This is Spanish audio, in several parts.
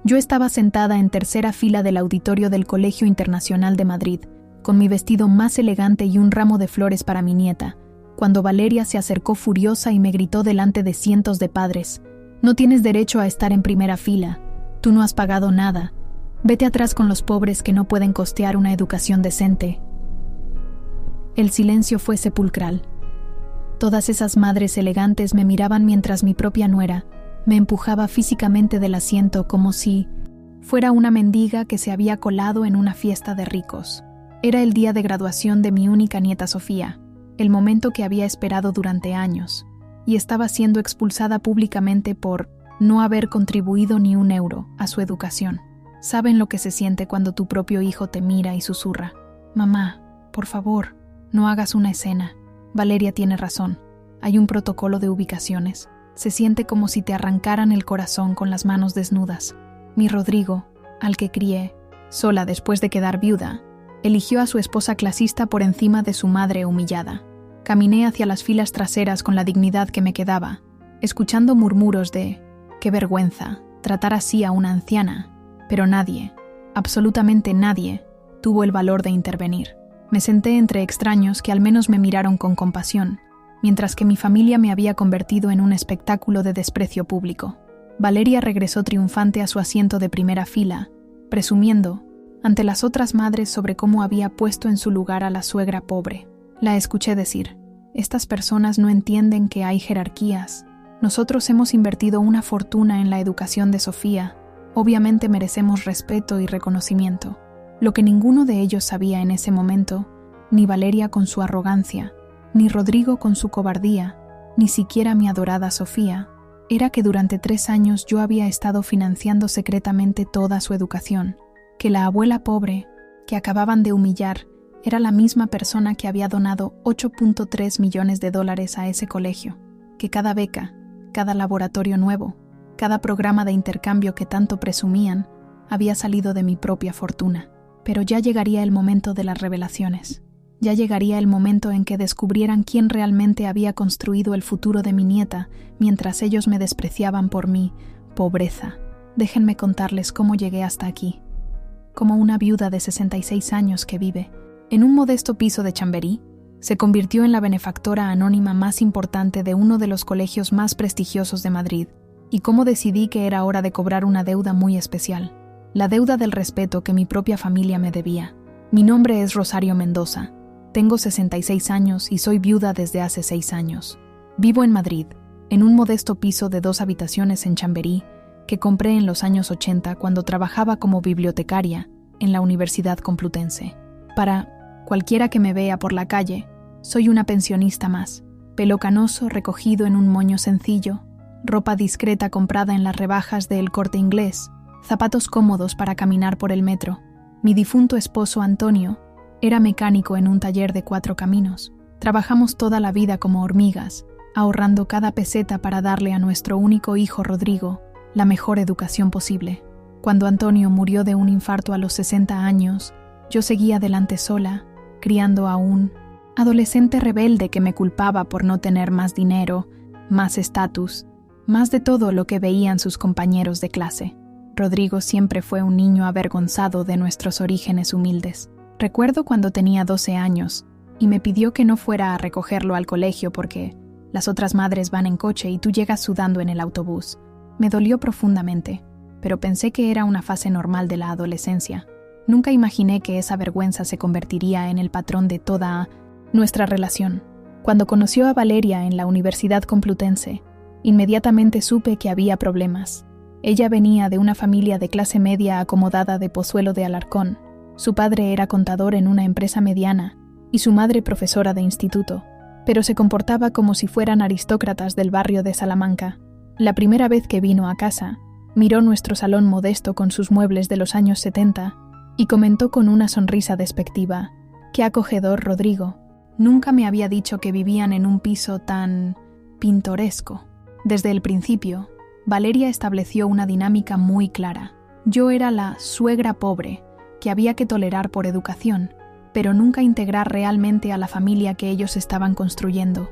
Yo estaba sentada en tercera fila del auditorio del Colegio Internacional de Madrid, con mi vestido más elegante y un ramo de flores para mi nieta, cuando Valeria se acercó furiosa y me gritó delante de cientos de padres: «No tienes derecho a estar en primera fila. Tú no has pagado nada. Vete atrás con los pobres que no pueden costear una educación decente». El silencio fue sepulcral. Todas esas madres elegantes me miraban mientras mi propia nuera me empujaba físicamente del asiento como si fuera una mendiga que se había colado en una fiesta de ricos. Era el día de graduación de mi única nieta Sofía, el momento que había esperado durante años, y estaba siendo expulsada públicamente por no haber contribuido ni un euro a su educación. ¿Saben lo que se siente cuando tu propio hijo te mira y susurra: «Mamá, por favor, no hagas una escena. Valeria tiene razón. Hay un protocolo de ubicaciones». Se siente como si te arrancaran el corazón con las manos desnudas. Mi Rodrigo, al que crié, sola después de quedar viuda, eligió a su esposa clasista por encima de su madre humillada. Caminé hacia las filas traseras con la dignidad que me quedaba, escuchando murmuros de «qué vergüenza tratar así a una anciana», pero nadie, absolutamente nadie, tuvo el valor de intervenir. Me senté entre extraños que al menos me miraron con compasión, mientras que mi familia me había convertido en un espectáculo de desprecio público. Valeria regresó triunfante a su asiento de primera fila, presumiendo ante las otras madres sobre cómo había puesto en su lugar a la suegra pobre. La escuché decir: «Estas personas no entienden que hay jerarquías. Nosotros hemos invertido una fortuna en la educación de Sofía. Obviamente merecemos respeto y reconocimiento». Lo que ninguno de ellos sabía en ese momento, ni Valeria con su arrogancia, ni Rodrigo con su cobardía, ni siquiera mi adorada Sofía, era que durante 3 años yo había estado financiando secretamente toda su educación, que la abuela pobre, que acababan de humillar, era la misma persona que había donado $8.3 millones a ese colegio, que cada beca, cada laboratorio nuevo, cada programa de intercambio que tanto presumían, había salido de mi propia fortuna. Pero ya llegaría el momento de las revelaciones. Ya llegaría el momento en que descubrieran quién realmente había construido el futuro de mi nieta, mientras ellos me despreciaban por mi pobreza. Déjenme contarles cómo llegué hasta aquí. Como una viuda de 66 años que vive en un modesto piso de Chamberí, se convirtió en la benefactora anónima más importante de uno de los colegios más prestigiosos de Madrid, y cómo decidí que era hora de cobrar una deuda muy especial, la deuda del respeto que mi propia familia me debía. Mi nombre es Rosario Mendoza. Tengo 66 años y soy viuda desde hace 6 años. Vivo en Madrid, en un modesto piso de 2 habitaciones en Chamberí, que compré en los años 80 cuando trabajaba como bibliotecaria en la Universidad Complutense. Para cualquiera que me vea por la calle, soy una pensionista más, pelo canoso recogido en un moño sencillo, ropa discreta comprada en las rebajas de El Corte Inglés, zapatos cómodos para caminar por el metro. Mi difunto esposo Antonio era mecánico en un taller de 4 caminos. Trabajamos toda la vida como hormigas, ahorrando cada peseta para darle a nuestro único hijo Rodrigo la mejor educación posible. Cuando Antonio murió de un infarto a los 60 años, yo seguía adelante sola, criando a un adolescente rebelde que me culpaba por no tener más dinero, más estatus, más de todo lo que veían sus compañeros de clase. Rodrigo siempre fue un niño avergonzado de nuestros orígenes humildes. Recuerdo cuando tenía 12 años y me pidió que no fuera a recogerlo al colegio porque las otras madres van en coche y tú llegas sudando en el autobús. Me dolió profundamente, pero pensé que era una fase normal de la adolescencia. Nunca imaginé que esa vergüenza se convertiría en el patrón de toda nuestra relación. Cuando conoció a Valeria en la Universidad Complutense, inmediatamente supe que había problemas. Ella venía de una familia de clase media acomodada de Pozuelo de Alarcón. Su padre era contador en una empresa mediana y su madre profesora de instituto, pero se comportaba como si fueran aristócratas del barrio de Salamanca. La primera vez que vino a casa, miró nuestro salón modesto con sus muebles de los años 70 y comentó con una sonrisa despectiva: «Qué acogedor, Rodrigo. Nunca me había dicho que vivían en un piso tan pintoresco». Desde el principio, Valeria estableció una dinámica muy clara. Yo era la suegra pobre, que había que tolerar por educación, pero nunca integrar realmente a la familia que ellos estaban construyendo.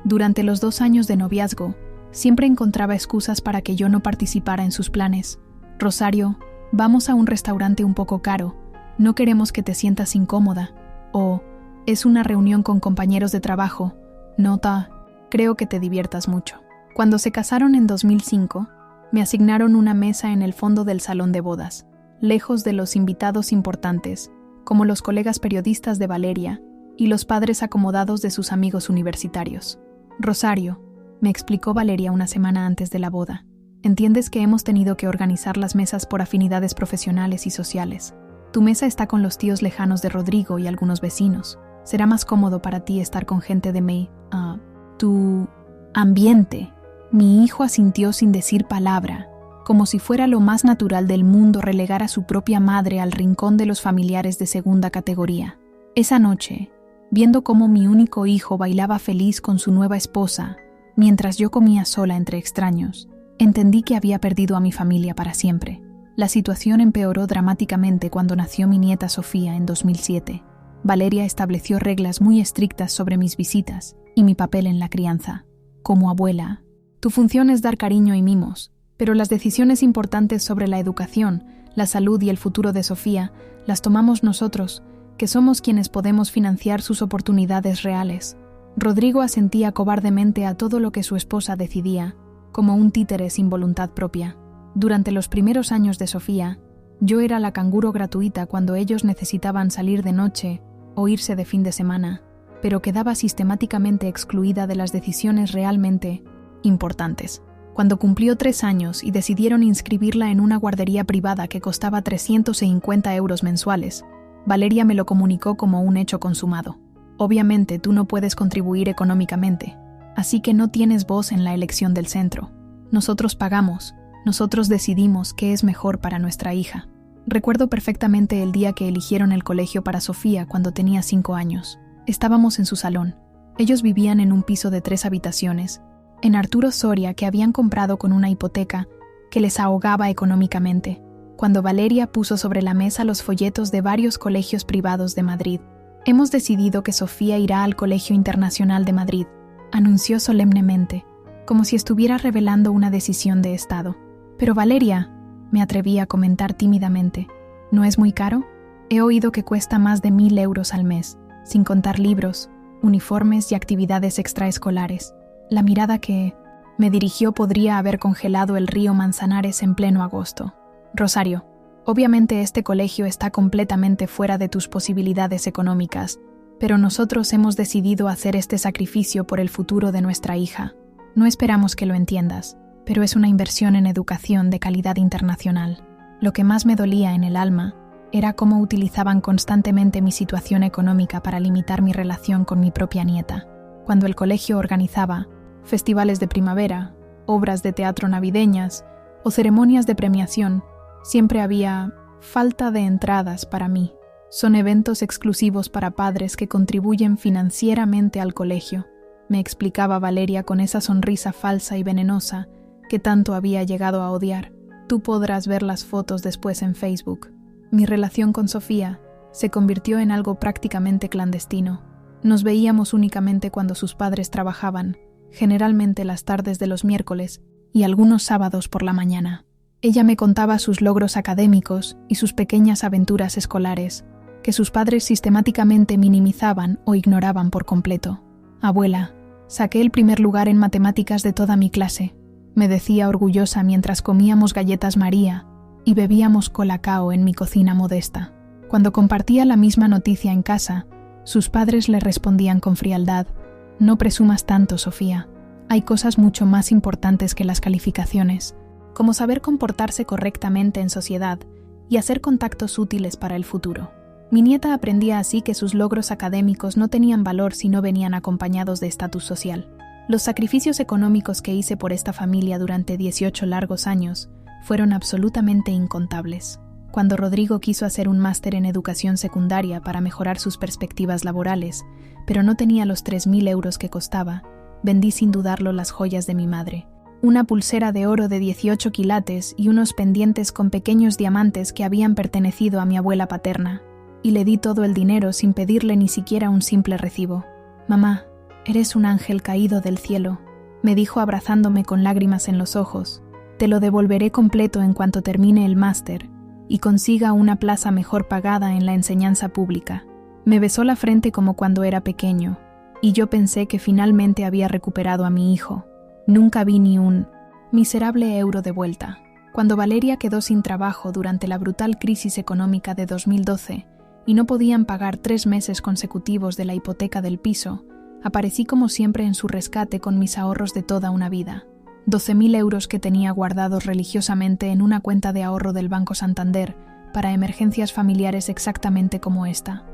Durante los 2 años de noviazgo, siempre encontraba excusas para que yo no participara en sus planes. Rosario, vamos a un restaurante un poco caro, no queremos que te sientas incómoda. O, es una reunión con compañeros de trabajo, nota, creo que te diviertas mucho. Cuando se casaron en 2005, me asignaron una mesa en el fondo del salón de bodas, lejos de los invitados importantes, como los colegas periodistas de Valeria y los padres acomodados de sus amigos universitarios. Rosario, me explicó Valeria una semana antes de la boda, entiendes que hemos tenido que organizar las mesas por afinidades profesionales y sociales. Tu mesa está con los tíos lejanos de Rodrigo y algunos vecinos. Será más cómodo para ti estar con gente de tu ambiente. Mi hijo asintió sin decir palabra, como si fuera lo más natural del mundo relegar a su propia madre al rincón de los familiares de segunda categoría. Esa noche, viendo cómo mi único hijo bailaba feliz con su nueva esposa, mientras yo comía sola entre extraños, entendí que había perdido a mi familia para siempre. La situación empeoró dramáticamente cuando nació mi nieta Sofía en 2007. Valeria estableció reglas muy estrictas sobre mis visitas y mi papel en la crianza. Como abuela, tu función es dar cariño y mimos, pero las decisiones importantes sobre la educación, la salud y el futuro de Sofía las tomamos nosotros, que somos quienes podemos financiar sus oportunidades reales. Rodrigo asentía cobardemente a todo lo que su esposa decidía, como un títere sin voluntad propia. Durante los primeros años de Sofía, yo era la canguro gratuita cuando ellos necesitaban salir de noche o irse de fin de semana, pero quedaba sistemáticamente excluida de las decisiones realmente importantes. Cuando cumplió 3 años y decidieron inscribirla en una guardería privada que costaba 350 euros mensuales, Valeria me lo comunicó como un hecho consumado. Obviamente tú no puedes contribuir económicamente, así que no tienes voz en la elección del centro. Nosotros pagamos, nosotros decidimos qué es mejor para nuestra hija. Recuerdo perfectamente el día que eligieron el colegio para Sofía cuando tenía 5 años. Estábamos en su salón. Ellos vivían en un piso de 3 habitaciones, en Arturo Soria, que habían comprado con una hipoteca que les ahogaba económicamente, cuando Valeria puso sobre la mesa los folletos de varios colegios privados de Madrid. Hemos decidido que Sofía irá al Colegio Internacional de Madrid, anunció solemnemente, como si estuviera revelando una decisión de Estado. Pero Valeria, me atreví a comentar tímidamente, ¿no es muy caro? He oído que cuesta más de 1.000 euros al mes, sin contar libros, uniformes y actividades extraescolares. La mirada que me dirigió podría haber congelado el río Manzanares en pleno agosto. Rosario, obviamente este colegio está completamente fuera de tus posibilidades económicas, pero nosotros hemos decidido hacer este sacrificio por el futuro de nuestra hija. No esperamos que lo entiendas, pero es una inversión en educación de calidad internacional. Lo que más me dolía en el alma era cómo utilizaban constantemente mi situación económica para limitar mi relación con mi propia nieta. Cuando el colegio organizaba festivales de primavera, obras de teatro navideñas o ceremonias de premiación, siempre había falta de entradas para mí. Son eventos exclusivos para padres que contribuyen financieramente al colegio, me explicaba Valeria con esa sonrisa falsa y venenosa que tanto había llegado a odiar. Tú podrás ver las fotos después en Facebook. Mi relación con Sofía se convirtió en algo prácticamente clandestino. Nos veíamos únicamente cuando sus padres trabajaban, generalmente las tardes de los miércoles y algunos sábados por la mañana. Ella me contaba sus logros académicos y sus pequeñas aventuras escolares, que sus padres sistemáticamente minimizaban o ignoraban por completo. Abuela, saqué el primer lugar en matemáticas de toda mi clase, me decía orgullosa mientras comíamos galletas María y bebíamos colacao en mi cocina modesta. Cuando compartía la misma noticia en casa, sus padres le respondían con frialdad: no presumas tanto, Sofía. Hay cosas mucho más importantes que las calificaciones, como saber comportarse correctamente en sociedad y hacer contactos útiles para el futuro. Mi nieta aprendía así que sus logros académicos no tenían valor si no venían acompañados de estatus social. Los sacrificios económicos que hice por esta familia durante 18 largos años fueron absolutamente incontables. Cuando Rodrigo quiso hacer un máster en educación secundaria para mejorar sus perspectivas laborales, pero no tenía los 3.000 euros que costaba, vendí sin dudarlo las joyas de mi madre. Una pulsera de oro de 18 quilates y unos pendientes con pequeños diamantes que habían pertenecido a mi abuela paterna, y le di todo el dinero sin pedirle ni siquiera un simple recibo. «Mamá, eres un ángel caído del cielo», me dijo abrazándome con lágrimas en los ojos. Te lo devolveré completo en cuanto termine el máster y consiga una plaza mejor pagada en la enseñanza pública. Me besó la frente como cuando era pequeño, y yo pensé que finalmente había recuperado a mi hijo. Nunca vi ni un miserable euro de vuelta. Cuando Valeria quedó sin trabajo durante la brutal crisis económica de 2012 y no podían pagar 3 meses consecutivos de la hipoteca del piso, aparecí como siempre en su rescate con mis ahorros de toda una vida. 12.000 euros que tenía guardados religiosamente en una cuenta de ahorro del Banco Santander para emergencias familiares exactamente como esta.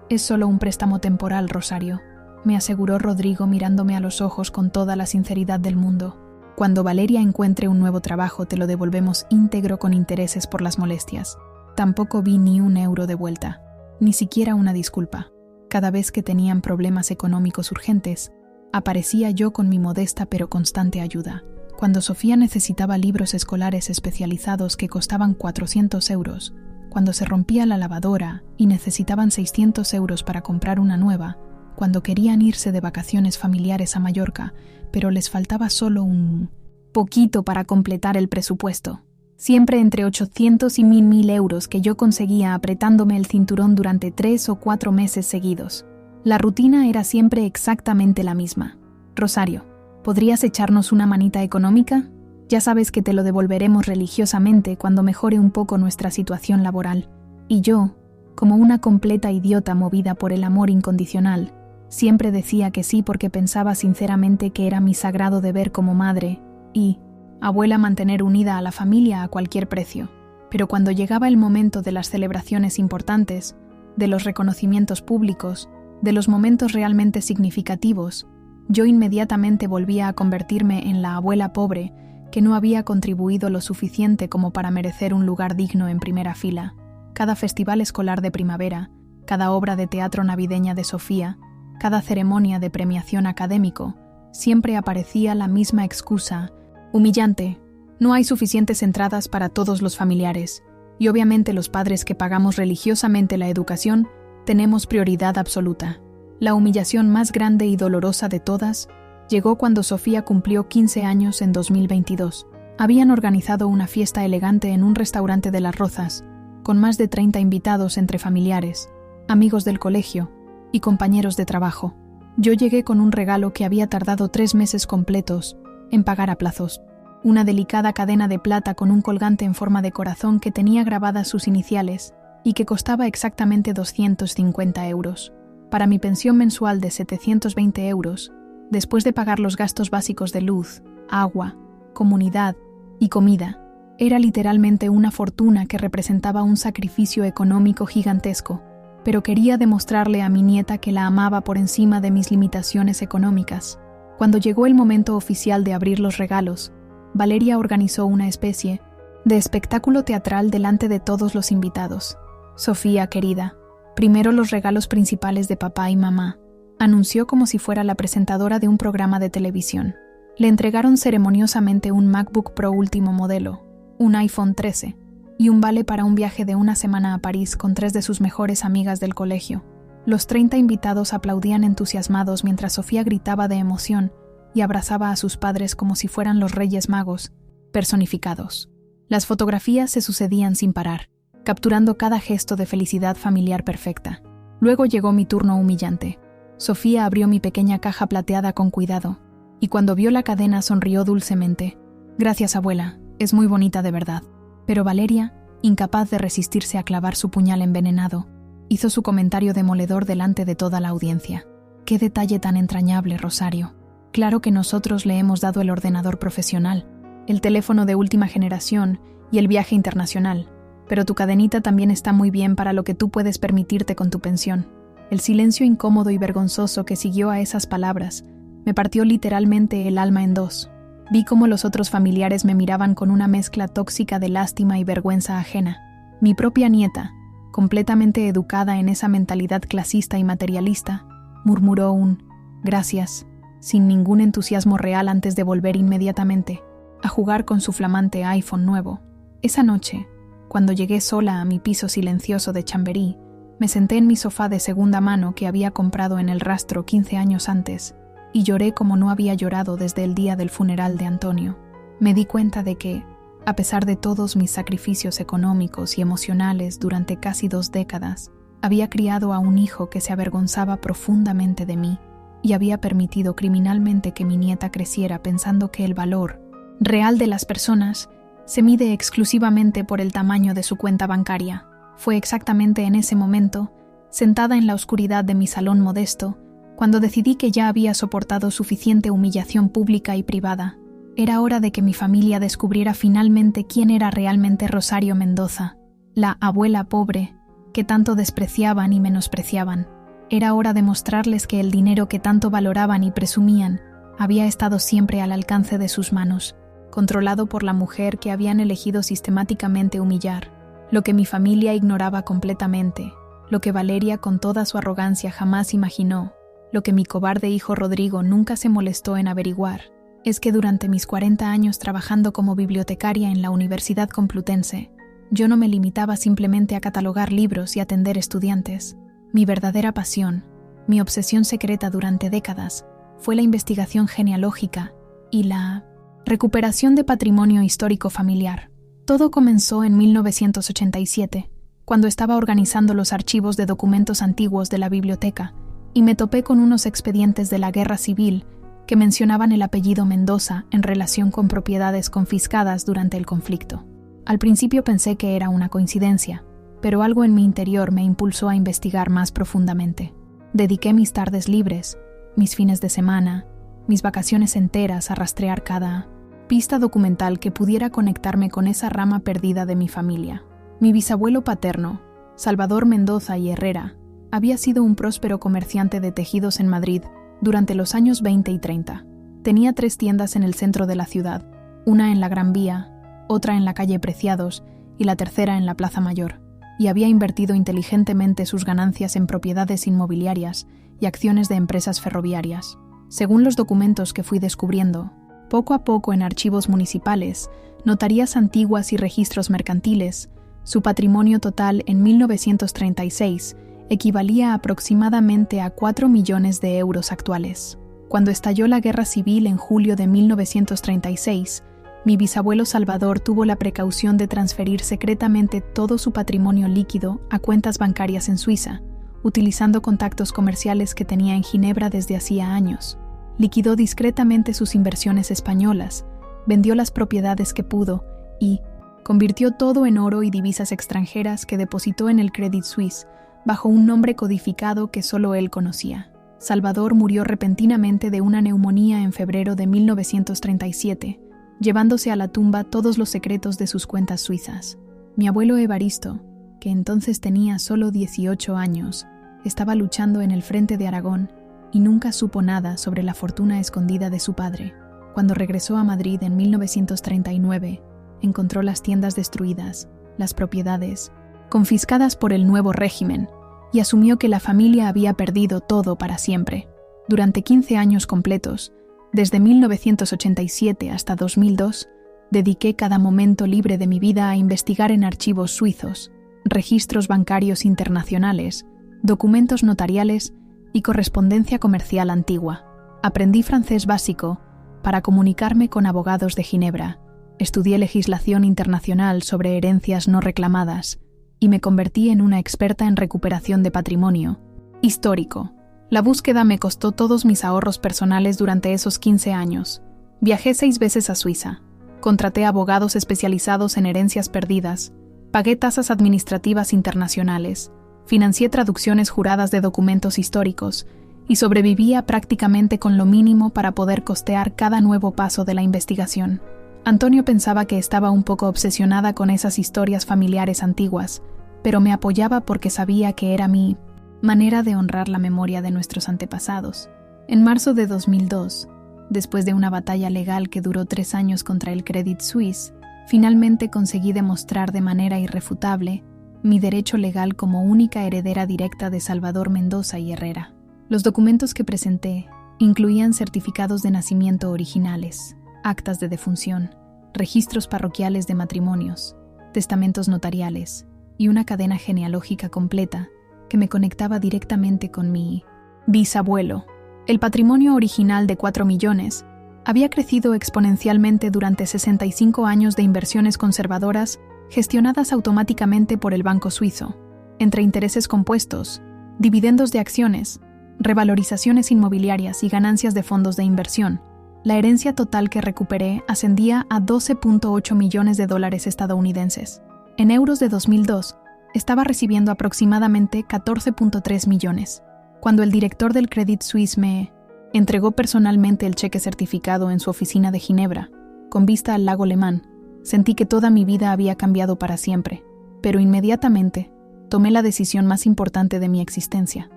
Es solo un préstamo temporal, Rosario, me aseguró Rodrigo mirándome a los ojos con toda la sinceridad del mundo. Cuando Valeria encuentre un nuevo trabajo te lo devolvemos íntegro con intereses por las molestias. Tampoco vi ni un euro de vuelta, ni siquiera una disculpa. Cada vez que tenían problemas económicos urgentes, aparecía yo con mi modesta pero constante ayuda. Cuando Sofía necesitaba libros escolares especializados que costaban 400 euros, cuando se rompía la lavadora y necesitaban 600 euros para comprar una nueva, cuando querían irse de vacaciones familiares a Mallorca, pero les faltaba solo un poquito para completar el presupuesto. Siempre entre 800 y 1.000 euros que yo conseguía apretándome el cinturón durante 3 o 4 meses seguidos. La rutina era siempre exactamente la misma. Rosario, ¿podrías echarnos una manita económica? Ya sabes que te lo devolveremos religiosamente cuando mejore un poco nuestra situación laboral. Y yo, como una completa idiota movida por el amor incondicional, siempre decía que sí porque pensaba sinceramente que era mi sagrado deber como madre y abuela mantener unida a la familia a cualquier precio. Pero cuando llegaba el momento de las celebraciones importantes, de los reconocimientos públicos, de los momentos realmente significativos, yo inmediatamente volvía a convertirme en la abuela pobre que no había contribuido lo suficiente como para merecer un lugar digno en primera fila. Cada festival escolar de primavera, cada obra de teatro navideña de Sofía, cada ceremonia de premiación académico, siempre aparecía la misma excusa humillante: no hay suficientes entradas para todos los familiares, y obviamente los padres que pagamos religiosamente la educación tenemos prioridad absoluta. La humillación más grande y dolorosa de todas llegó cuando Sofía cumplió 15 años en 2022. Habían organizado una fiesta elegante en un restaurante de Las Rozas, con más de 30 invitados entre familiares, amigos del colegio y compañeros de trabajo. Yo llegué con un regalo que había tardado 3 meses completos en pagar a plazos. Una delicada cadena de plata con un colgante en forma de corazón que tenía grabadas sus iniciales y que costaba exactamente 250 euros. Para mi pensión mensual de 720 euros, después de pagar los gastos básicos de luz, agua, comunidad y comida, era literalmente una fortuna que representaba un sacrificio económico gigantesco, pero quería demostrarle a mi nieta que la amaba por encima de mis limitaciones económicas. Cuando llegó el momento oficial de abrir los regalos, Valeria organizó una especie de espectáculo teatral delante de todos los invitados. Sofía, querida, primero los regalos principales de papá y mamá, anunció como si fuera la presentadora de un programa de televisión. Le entregaron ceremoniosamente un MacBook Pro último modelo, un iPhone 13 y un vale para un viaje de una semana a París con 3 de sus mejores amigas del colegio. Los 30 invitados aplaudían entusiasmados mientras Sofía gritaba de emoción y abrazaba a sus padres como si fueran los Reyes Magos, personificados. Las fotografías se sucedían sin parar, capturando cada gesto de felicidad familiar perfecta. Luego llegó mi turno humillante. Sofía abrió mi pequeña caja plateada con cuidado, y cuando vio la cadena sonrió dulcemente. «Gracias, abuela, es muy bonita de verdad». Pero Valeria, incapaz de resistirse a clavar su puñal envenenado, hizo su comentario demoledor delante de toda la audiencia. «Qué detalle tan entrañable, Rosario. Claro que nosotros le hemos dado el ordenador profesional, el teléfono de última generación y el viaje internacional, pero tu cadenita también está muy bien para lo que tú puedes permitirte con tu pensión». El silencio incómodo y vergonzoso que siguió a esas palabras me partió literalmente el alma en dos. Vi cómo los otros familiares me miraban con una mezcla tóxica de lástima y vergüenza ajena. Mi propia nieta, completamente educada en esa mentalidad clasista y materialista, murmuró un «gracias», sin ningún entusiasmo real antes de volver inmediatamente a jugar con su flamante iPhone nuevo. Esa noche, cuando llegué sola a mi piso silencioso de Chamberí, me senté en mi sofá de segunda mano que había comprado en El Rastro 15 años antes y lloré como no había llorado desde el día del funeral de Antonio. me di cuenta de que, a pesar de todos mis sacrificios económicos y emocionales durante casi 2 décadas, había criado a un hijo que se avergonzaba profundamente de mí y había permitido criminalmente que mi nieta creciera pensando que el valor real de las personas se mide exclusivamente por el tamaño de su cuenta bancaria. Fue exactamente en ese momento, sentada en la oscuridad de mi salón modesto, cuando decidí que ya había soportado suficiente humillación pública y privada. Era hora de que mi familia descubriera finalmente quién era realmente Rosario Mendoza, la abuela pobre que tanto despreciaban y menospreciaban. Era hora de mostrarles que el dinero que tanto valoraban y presumían había estado siempre al alcance de sus manos, controlado por la mujer que habían elegido sistemáticamente humillar, lo que mi familia ignoraba completamente, lo que Valeria con toda su arrogancia jamás imaginó, lo que mi cobarde hijo Rodrigo nunca se molestó en averiguar, es que durante mis 40 años trabajando como bibliotecaria en la Universidad Complutense, yo no me limitaba simplemente a catalogar libros y atender estudiantes. Mi verdadera pasión, mi obsesión secreta durante décadas, fue la investigación genealógica y la recuperación de patrimonio histórico familiar. Todo comenzó en 1987, cuando estaba organizando los archivos de documentos antiguos de la biblioteca y me topé con unos expedientes de la Guerra Civil que mencionaban el apellido Mendoza en relación con propiedades confiscadas durante el conflicto. Al principio pensé que era una coincidencia, pero algo en mi interior me impulsó a investigar más profundamente. Dediqué mis tardes libres, mis fines de semana, mis vacaciones enteras a rastrear cada pista documental que pudiera conectarme con esa rama perdida de mi familia. Mi bisabuelo paterno, Salvador Mendoza y Herrera, había sido un próspero comerciante de tejidos en Madrid durante los años 20 y 30. Tenía 3 tiendas en el centro de la ciudad, una en la Gran Vía, otra en la calle Preciados y la tercera en la Plaza Mayor, y había invertido inteligentemente sus ganancias en propiedades inmobiliarias y acciones de empresas ferroviarias. Según los documentos que fui descubriendo, poco a poco en archivos municipales, notarías antiguas y registros mercantiles, su patrimonio total en 1936 equivalía aproximadamente a 4 millones de euros actuales. Cuando estalló la Guerra Civil en julio de 1936, mi bisabuelo Salvador tuvo la precaución de transferir secretamente todo su patrimonio líquido a cuentas bancarias en Suiza, utilizando contactos comerciales que tenía en Ginebra desde hacía años. Liquidó discretamente sus inversiones españolas, vendió las propiedades que pudo y convirtió todo en oro y divisas extranjeras que depositó en el Credit Suisse bajo un nombre codificado que solo él conocía. Salvador murió repentinamente de una neumonía en febrero de 1937, llevándose a la tumba todos los secretos de sus cuentas suizas. Mi abuelo Evaristo, que entonces tenía solo 18 años, estaba luchando en el frente de Aragón y nunca supo nada sobre la fortuna escondida de su padre. Cuando regresó a Madrid en 1939, encontró las tiendas destruidas, las propiedades confiscadas por el nuevo régimen, y asumió que la familia había perdido todo para siempre. Durante 15 años completos, desde 1987 hasta 2002, dediqué cada momento libre de mi vida a investigar en archivos suizos, registros bancarios internacionales, documentos notariales y correspondencia comercial antigua. Aprendí francés básico para comunicarme con abogados de Ginebra, estudié legislación internacional sobre herencias no reclamadas y me convertí en una experta en recuperación de patrimonio histórico. La búsqueda me costó todos mis ahorros personales durante esos 15 años. Viajé 6 veces a Suiza, contraté abogados especializados en herencias perdidas, pagué tasas administrativas internacionales, financié traducciones juradas de documentos históricos y sobrevivía prácticamente con lo mínimo para poder costear cada nuevo paso de la investigación. Antonio pensaba que estaba un poco obsesionada con esas historias familiares antiguas, pero me apoyaba porque sabía que era mi manera de honrar la memoria de nuestros antepasados. En marzo de 2002, después de una batalla legal que duró 3 años contra el Credit Suisse, finalmente conseguí demostrar de manera irrefutable mi derecho legal como única heredera directa de Salvador Mendoza y Herrera. Los documentos que presenté incluían certificados de nacimiento originales, actas de defunción, registros parroquiales de matrimonios, testamentos notariales y una cadena genealógica completa que me conectaba directamente con mi bisabuelo. El patrimonio original de 4 millones Había crecido exponencialmente durante 65 años de inversiones conservadoras gestionadas automáticamente por el banco suizo, entre intereses compuestos, dividendos de acciones, revalorizaciones inmobiliarias y ganancias de fondos de inversión. La herencia total que recuperé ascendía a $12.8 millones estadounidenses. En euros de 2002, estaba recibiendo aproximadamente 14.3 millones. Cuando el director del Credit Suisse me entregó personalmente el cheque certificado en su oficina de Ginebra, con vista al lago Le Mans, sentí que toda mi vida había cambiado para siempre, pero inmediatamente tomé la decisión más importante de mi existencia: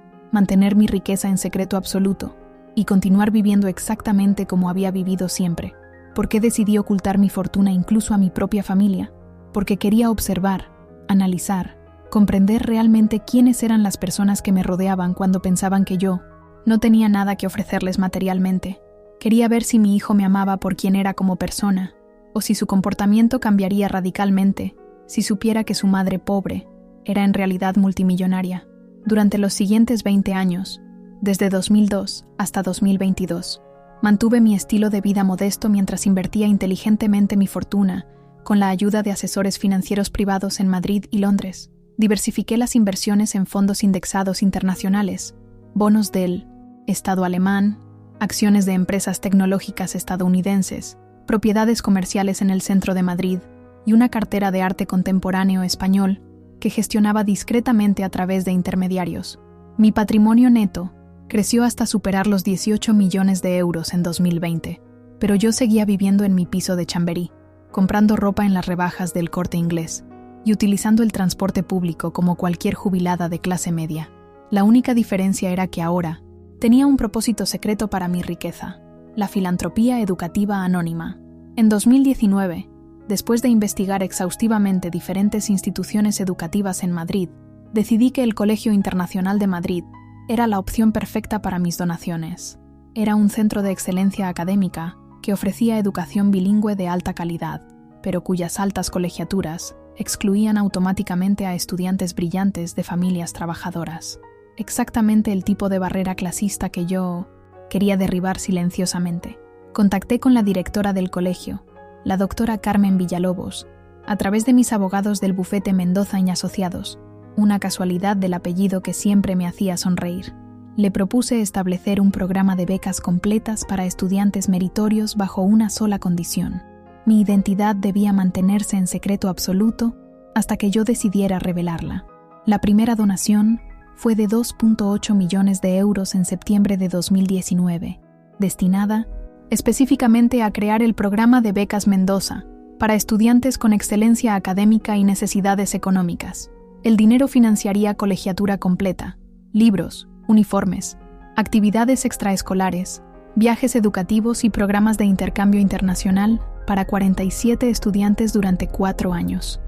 mantener mi riqueza en secreto absoluto y continuar viviendo exactamente como había vivido siempre. ¿Por qué decidí ocultar mi fortuna incluso a mi propia familia? Porque quería observar, analizar, comprender realmente quiénes eran las personas que me rodeaban cuando pensaban que yo no tenía nada que ofrecerles materialmente. Quería ver si mi hijo me amaba por quien era como persona, o si su comportamiento cambiaría radicalmente si supiera que su madre pobre era en realidad multimillonaria. Durante los siguientes 20 años, desde 2002 hasta 2022, mantuve mi estilo de vida modesto mientras invertía inteligentemente mi fortuna con la ayuda de asesores financieros privados en Madrid y Londres. Diversifiqué las inversiones en fondos indexados internacionales, bonos del Estado alemán, acciones de empresas tecnológicas estadounidenses, propiedades comerciales en el centro de Madrid y una cartera de arte contemporáneo español que gestionaba discretamente a través de intermediarios. Mi patrimonio neto creció hasta superar los 18 millones de euros en 2020, pero yo seguía viviendo en mi piso de Chamberí, comprando ropa en las rebajas del Corte Inglés y utilizando el transporte público como cualquier jubilada de clase media. La única diferencia era que ahora tenía un propósito secreto para mi riqueza: la filantropía educativa anónima. En 2019, después de investigar exhaustivamente diferentes instituciones educativas en Madrid, decidí que el Colegio Internacional de Madrid era la opción perfecta para mis donaciones. Era un centro de excelencia académica que ofrecía educación bilingüe de alta calidad, pero cuyas altas colegiaturas excluían automáticamente a estudiantes brillantes de familias trabajadoras. Exactamente el tipo de barrera clasista que yo quería derribar silenciosamente. Contacté con la directora del colegio, la doctora Carmen Villalobos, a través de mis abogados del bufete Mendoza y Asociados, una casualidad del apellido que siempre me hacía sonreír. Le propuse establecer un programa de becas completas para estudiantes meritorios bajo una sola condición: mi identidad debía mantenerse en secreto absoluto hasta que yo decidiera revelarla. La primera donación fue de 2.8 millones de euros en septiembre de 2019, destinada específicamente a crear el programa de becas Mendoza para estudiantes con excelencia académica y necesidades económicas. El dinero financiaría colegiatura completa, libros, uniformes, actividades extraescolares, viajes educativos y programas de intercambio internacional para 47 estudiantes durante 4 años.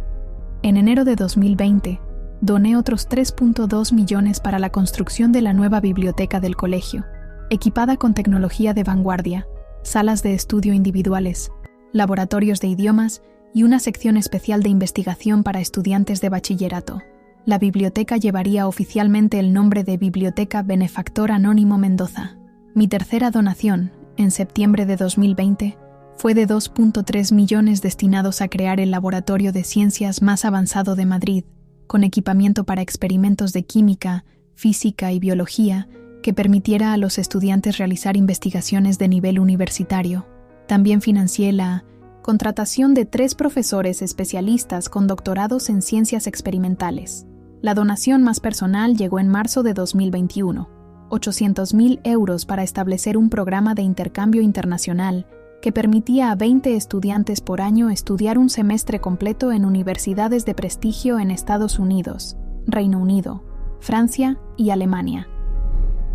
En enero de 2020, doné otros 3.2 millones para la construcción de la nueva biblioteca del colegio, equipada con tecnología de vanguardia, salas de estudio individuales, laboratorios de idiomas y una sección especial de investigación para estudiantes de bachillerato. La biblioteca llevaría oficialmente el nombre de Biblioteca Benefactor Anónimo Mendoza. Mi tercera donación, en septiembre de 2020, fue de 2.3 millones destinados a crear el laboratorio de ciencias más avanzado de Madrid, con equipamiento para experimentos de química, física y biología que permitiera a los estudiantes realizar investigaciones de nivel universitario. También financié la contratación de 3 profesores especialistas con doctorados en ciencias experimentales. La donación más personal llegó en marzo de 2021, 800.000 euros para establecer un programa de intercambio internacional que permitía a 20 estudiantes por año estudiar un semestre completo en universidades de prestigio en Estados Unidos, Reino Unido, Francia y Alemania.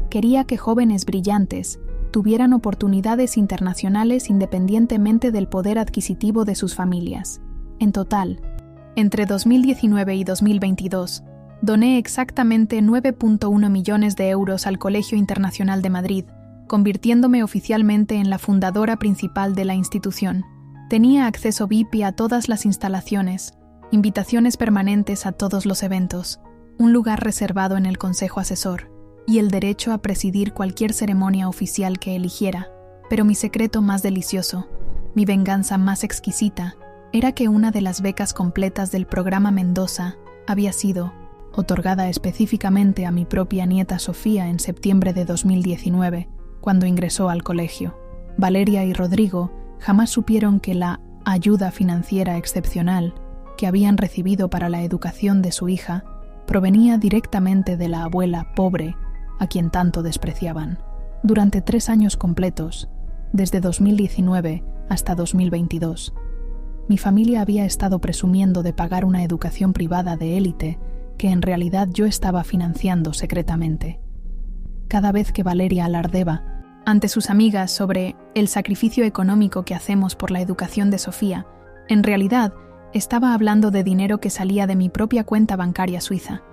Quería que jóvenes brillantes tuvieran oportunidades internacionales independientemente del poder adquisitivo de sus familias. En total, entre 2019 y 2022, doné exactamente 9.1 millones de euros al Colegio Internacional de Madrid, convirtiéndome oficialmente en la fundadora principal de la institución. Tenía acceso VIP a todas las instalaciones, invitaciones permanentes a todos los eventos, un lugar reservado en el Consejo Asesor y el derecho a presidir cualquier ceremonia oficial que eligiera. Pero mi secreto más delicioso, mi venganza más exquisita, era que una de las becas completas del programa Mendoza había sido otorgada específicamente a mi propia nieta Sofía en septiembre de 2019, cuando ingresó al colegio. Valeria y Rodrigo jamás supieron que la ayuda financiera excepcional que habían recibido para la educación de su hija provenía directamente de la abuela pobre a quien tanto despreciaban. Durante 3 años completos, desde 2019 hasta 2022, mi familia había estado presumiendo de pagar una educación privada de élite que en realidad yo estaba financiando secretamente. Cada vez que Valeria alardeaba ante sus amigas sobre el sacrificio económico que hacemos por la educación de Sofía, en realidad estaba hablando de dinero que salía de mi propia cuenta bancaria suiza.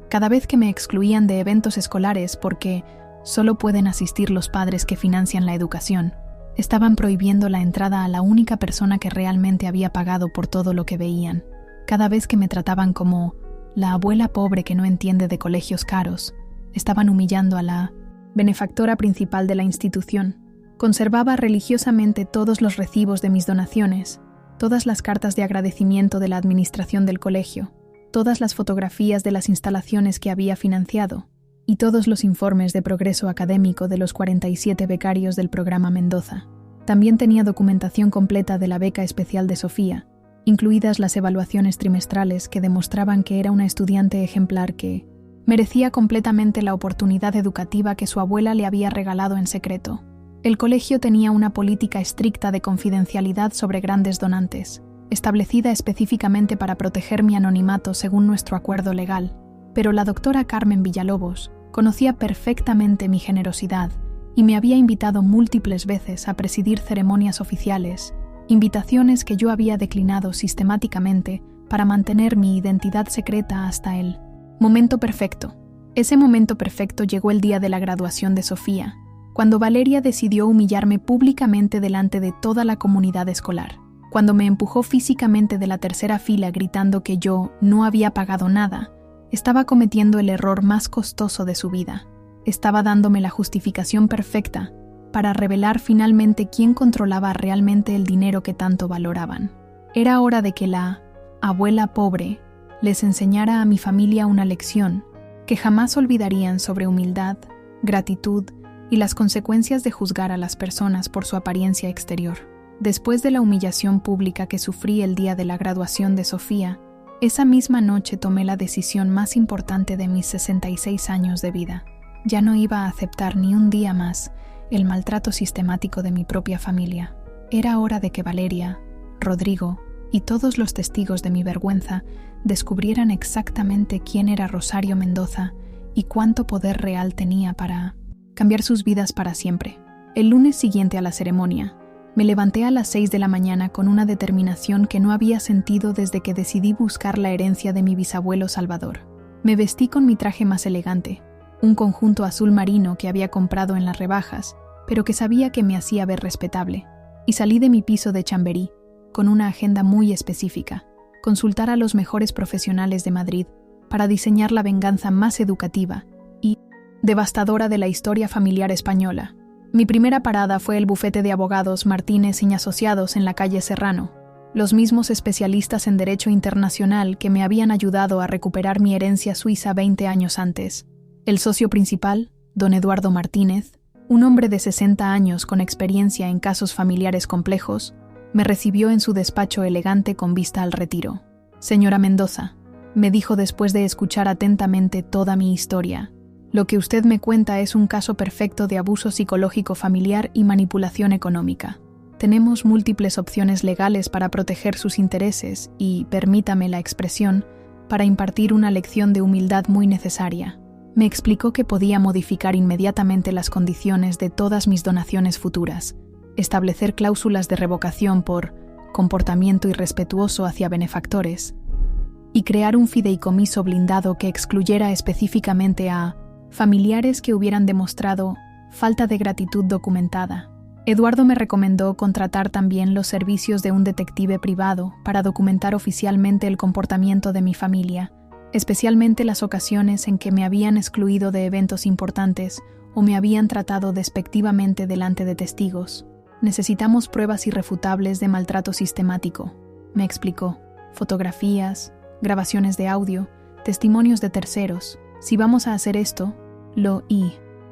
Cada vez que me excluían de eventos escolares porque solo pueden asistir los padres que financian la educación, estaban prohibiendo la entrada a la única persona que realmente había pagado por todo lo que veían. Cada vez que me trataban como la abuela pobre que no entiende de colegios caros, estaban humillando a la benefactora principal de la institución. Conservaba religiosamente todos los recibos de mis donaciones, todas las cartas de agradecimiento de la administración del colegio, todas las fotografías de las instalaciones que había financiado y todos los informes de progreso académico de los 47 becarios del programa Mendoza. También tenía documentación completa de la beca especial de Sofía, incluidas las evaluaciones trimestrales que demostraban que era una estudiante ejemplar que merecía completamente la oportunidad educativa que su abuela le había regalado en secreto. El colegio tenía una política estricta de confidencialidad sobre grandes donantes, establecida específicamente para proteger mi anonimato según nuestro acuerdo legal, pero la doctora Carmen Villalobos conocía perfectamente mi generosidad y me había invitado múltiples veces a presidir ceremonias oficiales, invitaciones que yo había declinado sistemáticamente para mantener mi identidad secreta hasta el momento perfecto. Ese momento perfecto llegó el día de la graduación de Sofía, cuando Valeria decidió humillarme públicamente delante de toda la comunidad escolar, cuando me empujó físicamente de la tercera fila gritando que yo no había pagado nada. Estaba cometiendo el error más costoso de su vida. Estaba dándome la justificación perfecta para revelar finalmente quién controlaba realmente el dinero que tanto valoraban. Era hora de que la abuela pobre les enseñara a mi familia una lección que jamás olvidarían sobre humildad, gratitud y las consecuencias de juzgar a las personas por su apariencia exterior. Después de la humillación pública que sufrí el día de la graduación de Sofía, esa misma noche tomé la decisión más importante de mis 66 años de vida. Ya no iba a aceptar ni un día más el maltrato sistemático de mi propia familia. Era hora de que Valeria, Rodrigo y todos los testigos de mi vergüenza descubrieran exactamente quién era Rosario Mendoza y cuánto poder real tenía para cambiar sus vidas para siempre. El lunes siguiente a la ceremonia, me levanté a las 6 de la mañana con una determinación que no había sentido desde que decidí buscar la herencia de mi bisabuelo Salvador. Me vestí con mi traje más elegante, un conjunto azul marino que había comprado en las rebajas, pero que sabía que me hacía ver respetable, y salí de mi piso de Chamberí, con una agenda muy específica, consultar a los mejores profesionales de Madrid para diseñar la venganza más educativa y devastadora de la historia familiar española. Mi primera parada fue el bufete de abogados Martínez y Asociados en la calle Serrano, los mismos especialistas en derecho internacional que me habían ayudado a recuperar mi herencia suiza 20 años antes. El socio principal, don Eduardo Martínez, un hombre de 60 años con experiencia en casos familiares complejos, me recibió en su despacho elegante con vista al retiro. «Señora Mendoza», me dijo después de escuchar atentamente toda mi historia, «lo que usted me cuenta es un caso perfecto de abuso psicológico familiar y manipulación económica. Tenemos múltiples opciones legales para proteger sus intereses y, permítame la expresión, para impartir una lección de humildad muy necesaria». Me explicó que podía modificar inmediatamente las condiciones de todas mis donaciones futuras, establecer cláusulas de revocación por comportamiento irrespetuoso hacia benefactores y crear un fideicomiso blindado que excluyera específicamente a familiares que hubieran demostrado falta de gratitud documentada. Eduardo me recomendó contratar también los servicios de un detective privado para documentar oficialmente el comportamiento de mi familia, especialmente las ocasiones en que me habían excluido de eventos importantes o me habían tratado despectivamente delante de testigos. Necesitamos pruebas irrefutables de maltrato sistemático, me explicó. Fotografías, grabaciones de audio, testimonios de terceros. Si vamos a hacer esto, lo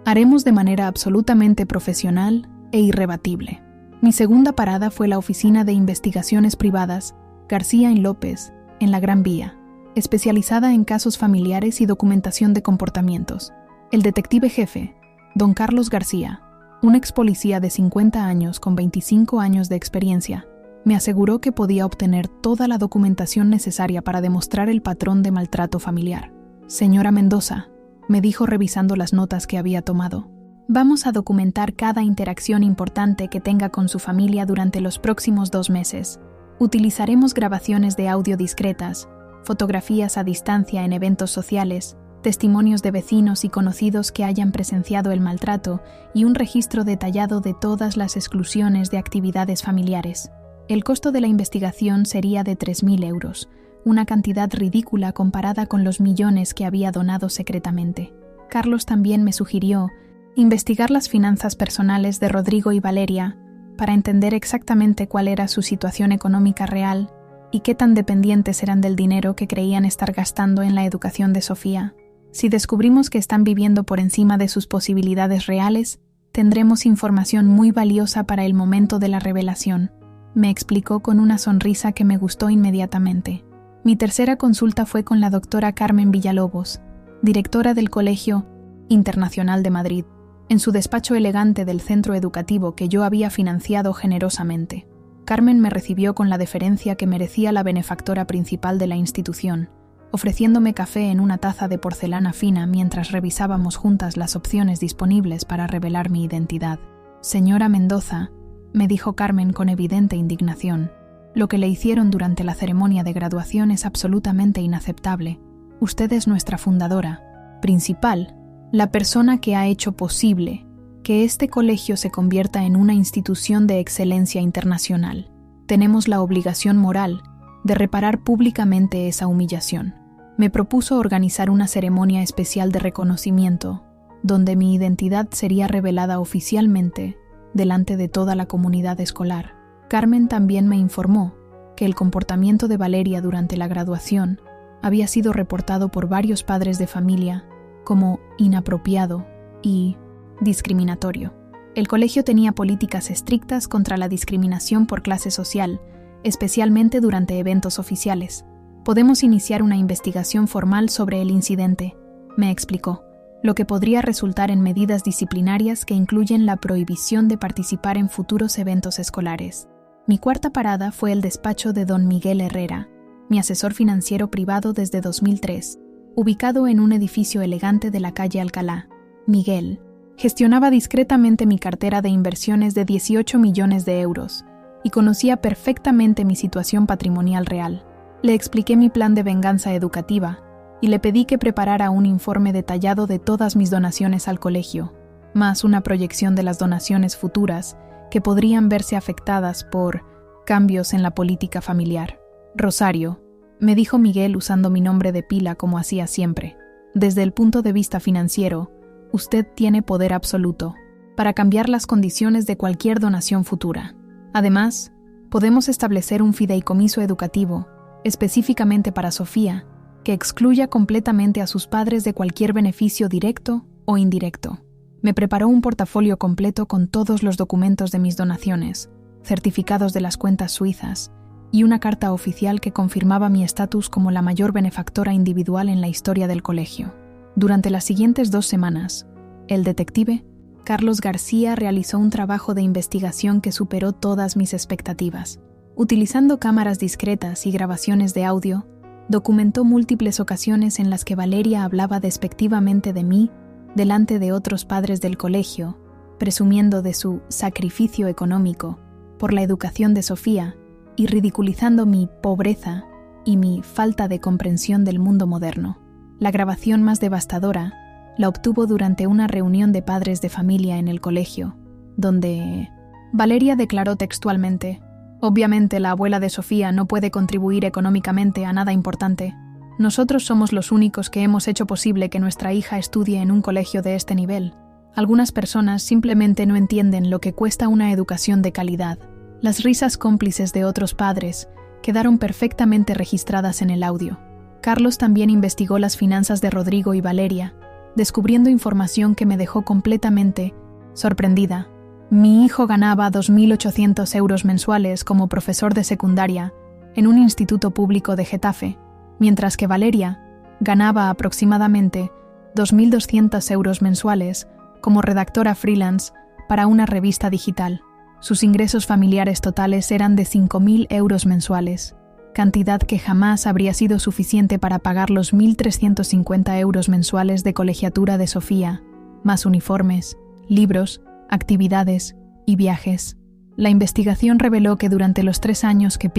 haremos de manera absolutamente profesional e irrebatible. Mi segunda parada fue la Oficina de Investigaciones Privadas García y López, en la Gran Vía, especializada en casos familiares y documentación de comportamientos. El detective jefe, don Carlos García, un ex policía de 50 años con 25 años de experiencia, me aseguró que podía obtener toda la documentación necesaria para demostrar el patrón de maltrato familiar. Señora Mendoza, me dijo revisando las notas que había tomado, vamos a documentar cada interacción importante que tenga con su familia durante los próximos 2 meses. Utilizaremos grabaciones de audio discretas, fotografías a distancia en eventos sociales, testimonios de vecinos y conocidos que hayan presenciado el maltrato y un registro detallado de todas las exclusiones de actividades familiares. El costo de la investigación sería de 3.000 euros, una cantidad ridícula comparada con los millones que había donado secretamente. Carlos también me sugirió investigar las finanzas personales de Rodrigo y Valeria para entender exactamente cuál era su situación económica real y qué tan dependientes eran del dinero que creían estar gastando en la educación de Sofía. Si descubrimos que están viviendo por encima de sus posibilidades reales, tendremos información muy valiosa para el momento de la revelación, me explicó con una sonrisa que me gustó inmediatamente. Mi tercera consulta fue con la doctora Carmen Villalobos, directora del Colegio Internacional de Madrid, en su despacho elegante del centro educativo que yo había financiado generosamente. Carmen me recibió con la deferencia que merecía la benefactora principal de la institución, ofreciéndome café en una taza de porcelana fina mientras revisábamos juntas las opciones disponibles para revelar mi identidad. Señora Mendoza, me dijo Carmen con evidente indignación, lo que le hicieron durante la ceremonia de graduación es absolutamente inaceptable. Usted es nuestra fundadora, principal, la persona que ha hecho posible que este colegio se convierta en una institución de excelencia internacional. Tenemos la obligación moral de reparar públicamente esa humillación. Me propuso organizar una ceremonia especial de reconocimiento, donde mi identidad sería revelada oficialmente delante de toda la comunidad escolar. Carmen también me informó que el comportamiento de Valeria durante la graduación había sido reportado por varios padres de familia como inapropiado y discriminatorio. El colegio tenía políticas estrictas contra la discriminación por clase social, especialmente durante eventos oficiales. Podemos iniciar una investigación formal sobre el incidente, me explicó, lo que podría resultar en medidas disciplinarias que incluyen la prohibición de participar en futuros eventos escolares. Mi cuarta parada fue el despacho de don Miguel Herrera, mi asesor financiero privado desde 2003, ubicado en un edificio elegante de la calle Alcalá. Miguel gestionaba discretamente mi cartera de inversiones de 18 millones de euros y conocía perfectamente mi situación patrimonial real. Le expliqué mi plan de venganza educativa y le pedí que preparara un informe detallado de todas mis donaciones al colegio, más una proyección de las donaciones futuras que podrían verse afectadas por cambios en la política familiar. Rosario, me dijo Miguel usando mi nombre de pila como hacía siempre, desde el punto de vista financiero, usted tiene poder absoluto para cambiar las condiciones de cualquier donación futura. Además, podemos establecer un fideicomiso educativo, específicamente para Sofía, que excluya completamente a sus padres de cualquier beneficio directo o indirecto. Me preparó un portafolio completo con todos los documentos de mis donaciones, certificados de las cuentas suizas y una carta oficial que confirmaba mi estatus como la mayor benefactora individual en la historia del colegio. Durante las siguientes 2 semanas, el detective Carlos García realizó un trabajo de investigación que superó todas mis expectativas. Utilizando cámaras discretas y grabaciones de audio, documentó múltiples ocasiones en las que Valeria hablaba despectivamente de mí delante de otros padres del colegio, presumiendo de su sacrificio económico por la educación de Sofía y ridiculizando mi pobreza y mi falta de comprensión del mundo moderno. La grabación más devastadora la obtuvo durante una reunión de padres de familia en el colegio, donde Valeria declaró textualmente: «Obviamente la abuela de Sofía no puede contribuir económicamente a nada importante. Nosotros somos los únicos que hemos hecho posible que nuestra hija estudie en un colegio de este nivel. Algunas personas simplemente no entienden lo que cuesta una educación de calidad. Las risas cómplices de otros padres quedaron perfectamente registradas en el audio. Carlos también investigó las finanzas de Rodrigo y Valeria, descubriendo información que me dejó completamente sorprendida. Mi hijo ganaba 2.800 euros mensuales como profesor de secundaria en un instituto público de Getafe, mientras que Valeria ganaba aproximadamente 2.200 euros mensuales como redactora freelance para una revista digital. Sus ingresos familiares totales eran de 5.000 euros mensuales, cantidad que jamás habría sido suficiente para pagar los 1.350 euros mensuales de colegiatura de Sofía, más uniformes, libros, actividades y viajes. La investigación reveló que durante los 3 años que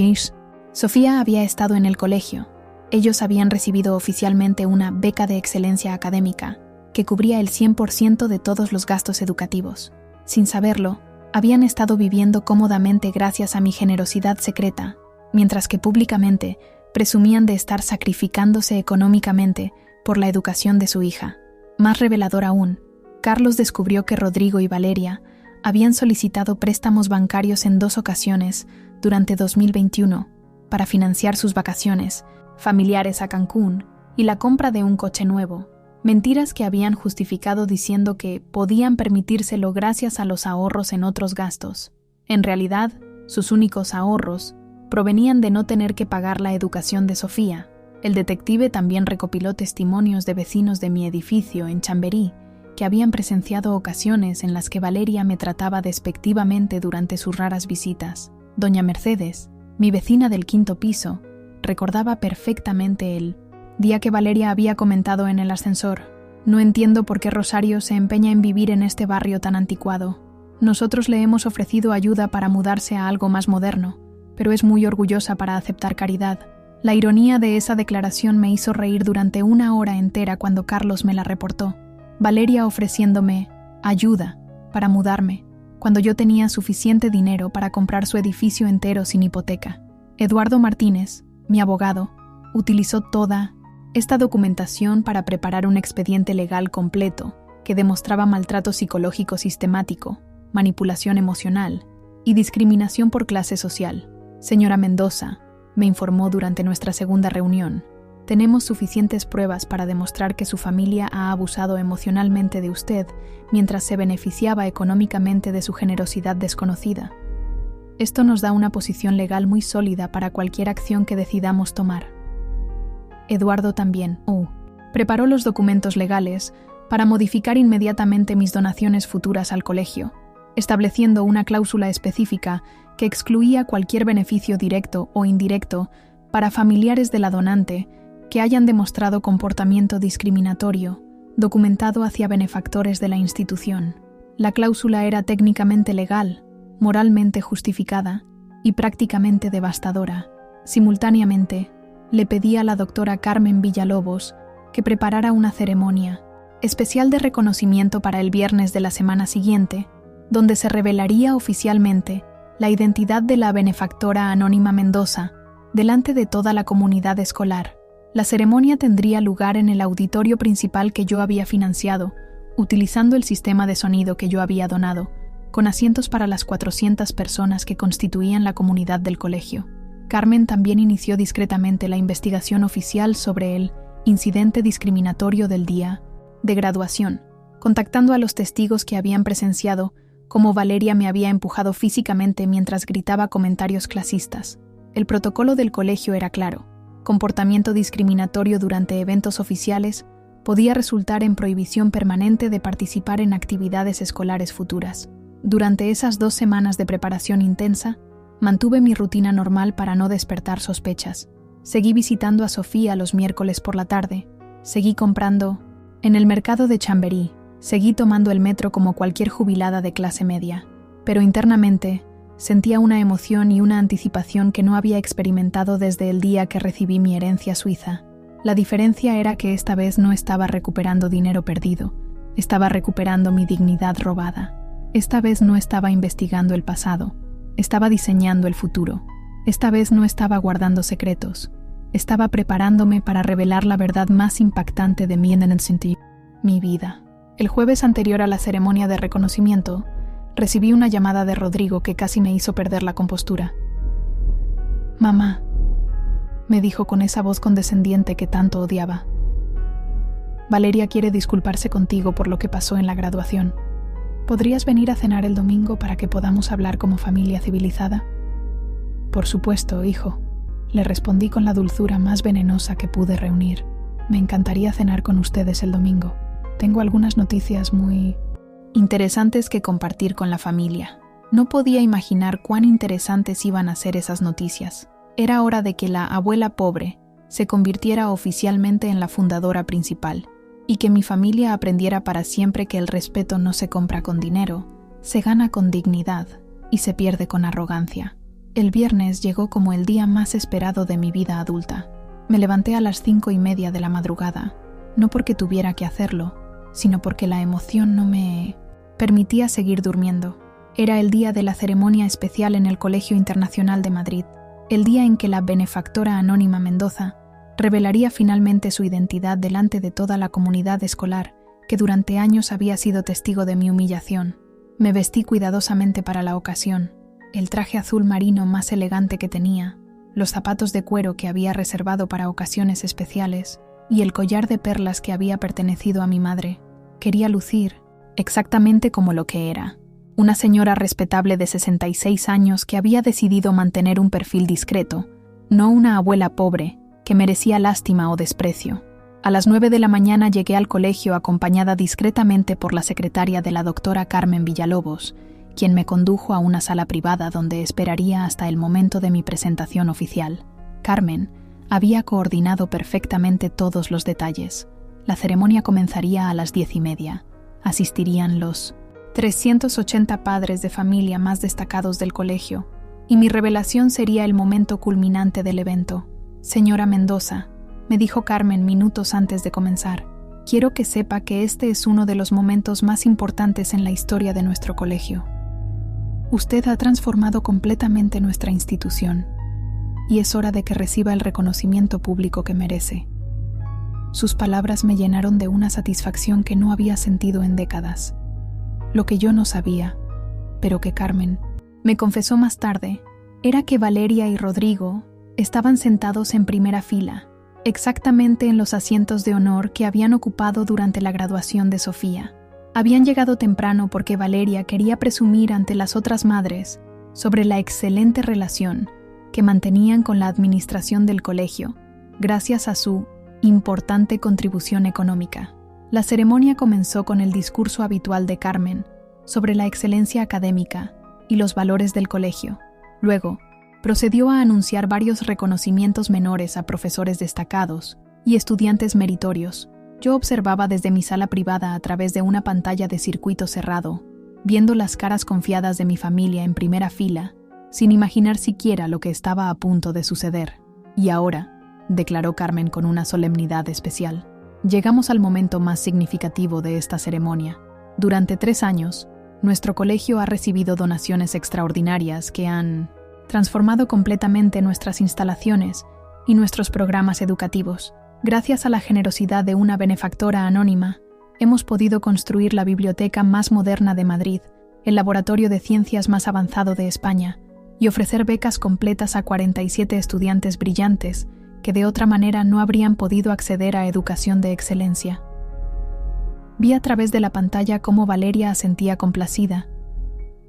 Sofía había estado en el colegio, ellos habían recibido oficialmente una beca de excelencia académica que cubría el 100% de todos los gastos educativos. Sin saberlo, habían estado viviendo cómodamente gracias a mi generosidad secreta, mientras que públicamente presumían de estar sacrificándose económicamente por la educación de su hija. Más revelador aún, Carlos descubrió que Rodrigo y Valeria habían solicitado préstamos bancarios en 2 ocasiones durante 2021 para financiar sus vacaciones familiares a Cancún y la compra de un coche nuevo, mentiras que habían justificado diciendo que podían permitírselo gracias a los ahorros en otros gastos. En realidad, sus únicos ahorros provenían de no tener que pagar la educación de Sofía. El detective también recopiló testimonios de vecinos de mi edificio en Chamberí que habían presenciado ocasiones en las que Valeria me trataba despectivamente durante sus raras visitas. Doña Mercedes, mi vecina del 5º piso, recordaba perfectamente el día que Valeria había comentado en el ascensor: «No entiendo por qué Rosario se empeña en vivir en este barrio tan anticuado. Nosotros le hemos ofrecido ayuda para mudarse a algo más moderno, pero es muy orgullosa para aceptar caridad». La ironía de esa declaración me hizo reír durante 1 hora entera cuando Carlos me la reportó. Valeria ofreciéndome ayuda para mudarme, cuando yo tenía suficiente dinero para comprar su edificio entero sin hipoteca. Eduardo Martínez, mi abogado, utilizó toda esta documentación para preparar un expediente legal completo que demostraba maltrato psicológico sistemático, manipulación emocional y discriminación por clase social. Señora Mendoza, me informó durante nuestra segunda reunión, tenemos suficientes pruebas para demostrar que su familia ha abusado emocionalmente de usted mientras se beneficiaba económicamente de su generosidad desconocida. Esto nos da una posición legal muy sólida para cualquier acción que decidamos tomar. Eduardo también, preparó los documentos legales para modificar inmediatamente mis donaciones futuras al colegio, estableciendo una cláusula específica que excluía cualquier beneficio directo o indirecto para familiares de la donante que hayan demostrado comportamiento discriminatorio, documentado hacia benefactores de la institución. La cláusula era técnicamente legal, moralmente justificada y prácticamente devastadora. Simultáneamente, le pedí a la doctora Carmen Villalobos que preparara una ceremonia especial de reconocimiento para el viernes de la semana siguiente, donde se revelaría oficialmente la identidad de la benefactora anónima Mendoza delante de toda la comunidad escolar. La ceremonia tendría lugar en el auditorio principal que yo había financiado, utilizando el sistema de sonido que yo había donado, con asientos para las 400 personas que constituían la comunidad del colegio. Carmen también inició discretamente la investigación oficial sobre el incidente discriminatorio del día de graduación, contactando a los testigos que habían presenciado cómo Valeria me había empujado físicamente mientras gritaba comentarios clasistas. El protocolo del colegio era claro: comportamiento discriminatorio durante eventos oficiales podía resultar en prohibición permanente de participar en actividades escolares futuras. Durante esas 2 semanas de preparación intensa, mantuve mi rutina normal para no despertar sospechas. Seguí visitando a Sofía los miércoles por la tarde, seguí comprando en el mercado de Chamberí, seguí tomando el metro como cualquier jubilada de clase media, pero internamente sentía una emoción y una anticipación que no había experimentado desde el día que recibí mi herencia suiza. La diferencia era que esta vez no estaba recuperando dinero perdido, estaba recuperando mi dignidad robada. Esta vez no estaba investigando el pasado, estaba diseñando el futuro. Esta vez no estaba guardando secretos, estaba preparándome para revelar la verdad más impactante de mi vida. El jueves anterior a la ceremonia de reconocimiento, recibí una llamada de Rodrigo que casi me hizo perder la compostura. «Mamá», me dijo con esa voz condescendiente que tanto odiaba. «Valeria quiere disculparse contigo por lo que pasó en la graduación. ¿Podrías venir a cenar el domingo para que podamos hablar como familia civilizada?» «Por supuesto, hijo», le respondí con la dulzura más venenosa que pude reunir. «Me encantaría cenar con ustedes el domingo. Tengo algunas noticias muy interesantes que compartir con la familia». No podía imaginar cuán interesantes iban a ser esas noticias. Era hora de que la abuela pobre se convirtiera oficialmente en la fundadora principal, y que mi familia aprendiera para siempre que el respeto no se compra con dinero, se gana con dignidad y se pierde con arrogancia. El viernes llegó como el día más esperado de mi vida adulta. Me levanté a las 5:30 de la madrugada, no porque tuviera que hacerlo, sino porque la emoción no me permitía seguir durmiendo. Era el día de la ceremonia especial en el Colegio Internacional de Madrid, el día en que la benefactora anónima Mendoza revelaría finalmente su identidad delante de toda la comunidad escolar que durante años había sido testigo de mi humillación. Me vestí cuidadosamente para la ocasión, el traje azul marino más elegante que tenía, los zapatos de cuero que había reservado para ocasiones especiales y el collar de perlas que había pertenecido a mi madre. Quería lucir exactamente como lo que era. Una señora respetable de 66 años que había decidido mantener un perfil discreto, no una abuela pobre que merecía lástima o desprecio. A las 9 de la mañana llegué al colegio acompañada discretamente por la secretaria de la doctora Carmen Villalobos, quien me condujo a una sala privada donde esperaría hasta el momento de mi presentación oficial. Carmen había coordinado perfectamente todos los detalles. La ceremonia comenzaría a las 10:30. Asistirían los 380 padres de familia más destacados del colegio, y mi revelación sería el momento culminante del evento. «Señora Mendoza», me dijo Carmen minutos antes de comenzar, «quiero que sepa que este es uno de los momentos más importantes en la historia de nuestro colegio. Usted ha transformado completamente nuestra institución, y es hora de que reciba el reconocimiento público que merece». Sus palabras me llenaron de una satisfacción que no había sentido en décadas. Lo que yo no sabía, pero que Carmen me confesó más tarde, era que Valeria y Rodrigo estaban sentados en primera fila, exactamente en los asientos de honor que habían ocupado durante la graduación de Sofía. Habían llegado temprano porque Valeria quería presumir ante las otras madres sobre la excelente relación que mantenían con la administración del colegio, gracias a su importante contribución económica. La ceremonia comenzó con el discurso habitual de Carmen sobre la excelencia académica y los valores del colegio. Luego, procedió a anunciar varios reconocimientos menores a profesores destacados y estudiantes meritorios. Yo observaba desde mi sala privada a través de una pantalla de circuito cerrado, viendo las caras confiadas de mi familia en primera fila, sin imaginar siquiera lo que estaba a punto de suceder. «Y ahora», declaró Carmen con una solemnidad especial, «llegamos al momento más significativo de esta ceremonia. Durante 3 años, nuestro colegio ha recibido donaciones extraordinarias que han transformado completamente nuestras instalaciones y nuestros programas educativos. Gracias a la generosidad de una benefactora anónima, hemos podido construir la biblioteca más moderna de Madrid, el laboratorio de ciencias más avanzado de España, y ofrecer becas completas a 47 estudiantes brillantes que de otra manera no habrían podido acceder a educación de excelencia». Vi a través de la pantalla cómo Valeria asentía complacida,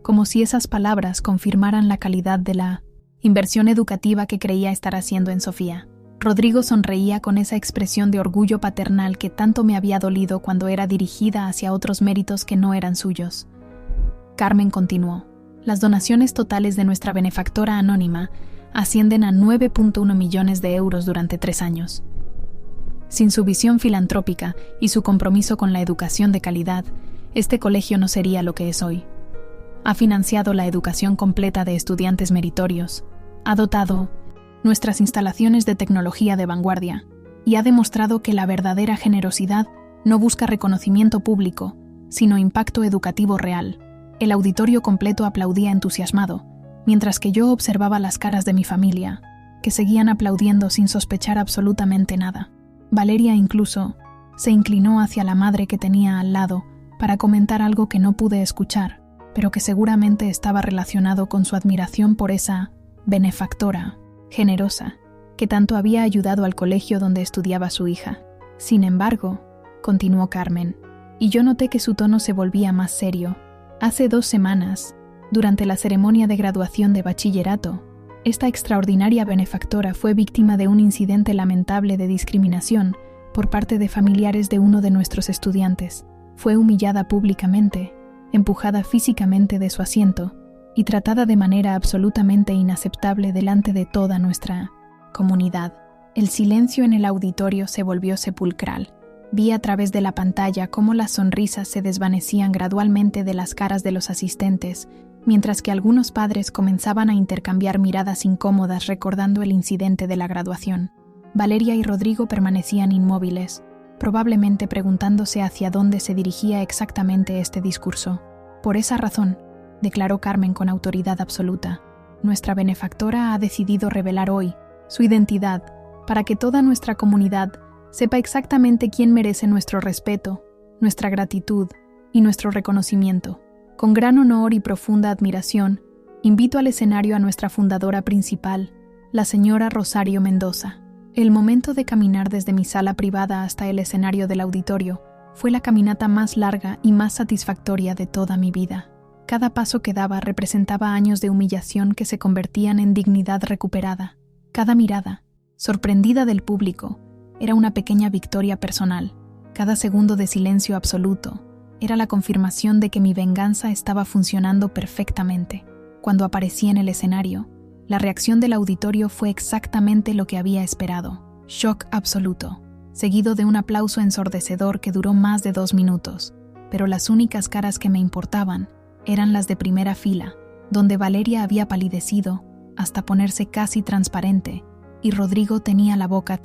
como si esas palabras confirmaran la calidad de la inversión educativa que creía estar haciendo en Sofía. Rodrigo sonreía con esa expresión de orgullo paternal que tanto me había dolido cuando era dirigida hacia otros méritos que no eran suyos. Carmen continuó: «Las donaciones totales de nuestra benefactora anónima ascienden a 9.1 millones de euros durante 3 años. Sin su visión filantrópica y su compromiso con la educación de calidad, este colegio no sería lo que es hoy. Ha financiado la educación completa de estudiantes meritorios, ha dotado nuestras instalaciones de tecnología de vanguardia y ha demostrado que la verdadera generosidad no busca reconocimiento público, sino impacto educativo real». El auditorio completo aplaudía entusiasmado, mientras que yo observaba las caras de mi familia, que seguían aplaudiendo sin sospechar absolutamente nada. Valeria incluso se inclinó hacia la madre que tenía al lado para comentar algo que no pude escuchar, pero que seguramente estaba relacionado con su admiración por esa benefactora generosa que tanto había ayudado al colegio donde estudiaba su hija. Sin embargo, continuó Carmen, y yo noté que su tono se volvía más serio. Hace 2 semanas, durante la ceremonia de graduación de bachillerato, esta extraordinaria benefactora fue víctima de un incidente lamentable de discriminación por parte de familiares de uno de nuestros estudiantes. Fue humillada públicamente, empujada físicamente de su asiento y tratada de manera absolutamente inaceptable delante de toda nuestra comunidad. El silencio en el auditorio se volvió sepulcral. Vi a través de la pantalla cómo las sonrisas se desvanecían gradualmente de las caras de los asistentes, mientras que algunos padres comenzaban a intercambiar miradas incómodas recordando el incidente de la graduación. Valeria y Rodrigo permanecían inmóviles, probablemente preguntándose hacia dónde se dirigía exactamente este discurso. Por esa razón, declaró Carmen con autoridad absoluta, nuestra benefactora ha decidido revelar hoy su identidad para que toda nuestra comunidad sepa exactamente quién merece nuestro respeto, nuestra gratitud y nuestro reconocimiento. Con gran honor y profunda admiración, invito al escenario a nuestra fundadora principal, la señora Rosario Mendoza. El momento de caminar desde mi sala privada hasta el escenario del auditorio fue la caminata más larga y más satisfactoria de toda mi vida. Cada paso que daba representaba años de humillación que se convertían en dignidad recuperada. Cada mirada, sorprendida del público, era una pequeña victoria personal. Cada segundo de silencio absoluto era la confirmación de que mi venganza estaba funcionando perfectamente. Cuando aparecí en el escenario, la reacción del auditorio fue exactamente lo que había esperado. Shock absoluto, seguido de un aplauso ensordecedor que duró más de 2 minutos. Pero las únicas caras que me importaban eran las de primera fila, donde Valeria había palidecido hasta ponerse casi transparente, y Rodrigo tenía la boca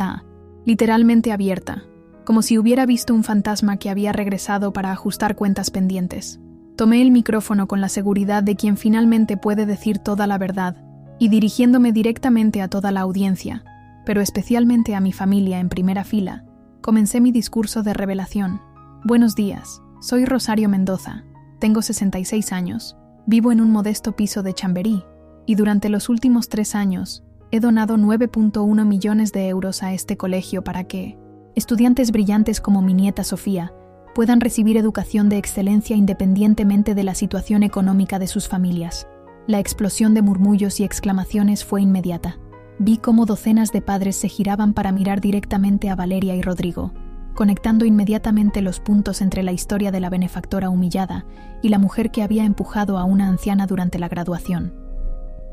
literalmente abierta, como si hubiera visto un fantasma que había regresado para ajustar cuentas pendientes. Tomé el micrófono con la seguridad de quien finalmente puede decir toda la verdad, y dirigiéndome directamente a toda la audiencia, pero especialmente a mi familia en primera fila, comencé mi discurso de revelación. Buenos días, soy Rosario Mendoza, tengo 66 años, vivo en un modesto piso de Chamberí, y durante los últimos 3 años he donado 9.1 millones de euros a este colegio para que estudiantes brillantes como mi nieta Sofía puedan recibir educación de excelencia independientemente de la situación económica de sus familias. La explosión de murmullos y exclamaciones fue inmediata. Vi cómo docenas de padres se giraban para mirar directamente a Valeria y Rodrigo, conectando inmediatamente los puntos entre la historia de la benefactora humillada y la mujer que había empujado a una anciana durante la graduación.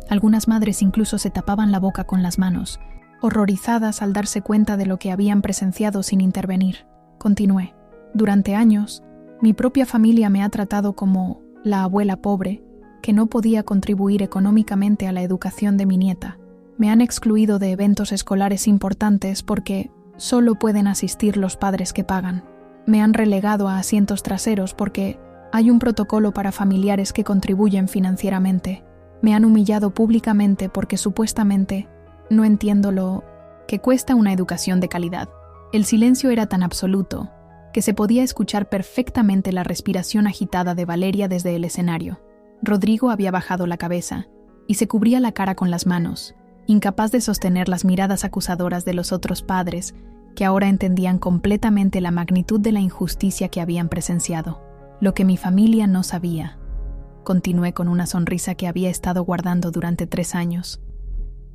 Algunas madres incluso se tapaban la boca con las manos, horrorizadas al darse cuenta de lo que habían presenciado sin intervenir. Continué. Durante años, mi propia familia me ha tratado como la abuela pobre, que no podía contribuir económicamente a la educación de mi nieta. Me han excluido de eventos escolares importantes porque solo pueden asistir los padres que pagan. Me han relegado a asientos traseros porque hay un protocolo para familiares que contribuyen financieramente. Me han humillado públicamente porque supuestamente no entiendo lo que cuesta una educación de calidad. El silencio era tan absoluto que se podía escuchar perfectamente la respiración agitada de Valeria desde el escenario. Rodrigo había bajado la cabeza y se cubría la cara con las manos, incapaz de sostener las miradas acusadoras de los otros padres que ahora entendían completamente la magnitud de la injusticia que habían presenciado. Lo que mi familia no sabía. Continué con una sonrisa que había estado guardando durante 3 años.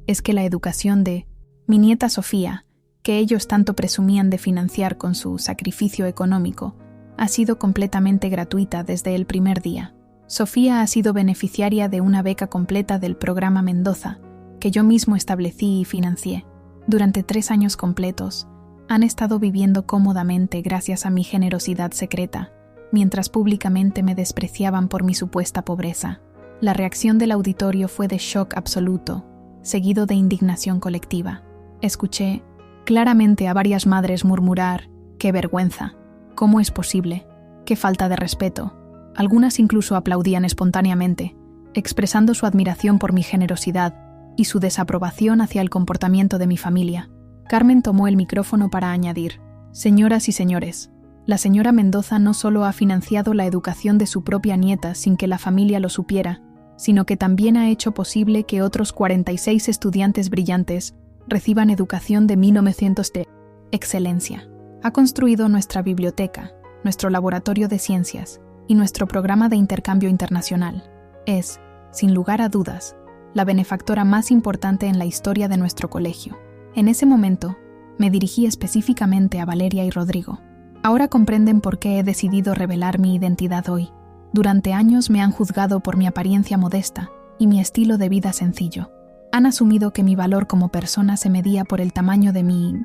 Es que la educación de mi nieta Sofía, que ellos tanto presumían de financiar con su sacrificio económico, ha sido completamente gratuita desde el primer día. Sofía ha sido beneficiaria de una beca completa del programa Mendoza, que yo mismo establecí y financié. Durante 3 años completos, han estado viviendo cómodamente gracias a mi generosidad secreta, mientras públicamente me despreciaban por mi supuesta pobreza. La reacción del auditorio fue de shock absoluto, seguido de indignación colectiva. Escuché claramente a varias madres murmurar: «¡Qué vergüenza! ¿Cómo es posible? ¡Qué falta de respeto!». Algunas incluso aplaudían espontáneamente, expresando su admiración por mi generosidad y su desaprobación hacia el comportamiento de mi familia. Carmen tomó el micrófono para añadir: «Señoras y señores, La señora Mendoza no solo ha financiado la educación de su propia nieta sin que la familia lo supiera, sino que también ha hecho posible que otros 46 estudiantes brillantes reciban educación de 1900 de excelencia. Ha construido nuestra biblioteca, nuestro laboratorio de ciencias y nuestro programa de intercambio internacional. Es, sin lugar a dudas, la benefactora más importante en la historia de nuestro colegio. En ese momento, me dirigí específicamente a Valeria y Rodrigo. Ahora comprenden por qué he decidido revelar mi identidad hoy. Durante años me han juzgado por mi apariencia modesta y mi estilo de vida sencillo. Han asumido que mi valor como persona se medía por el tamaño de mi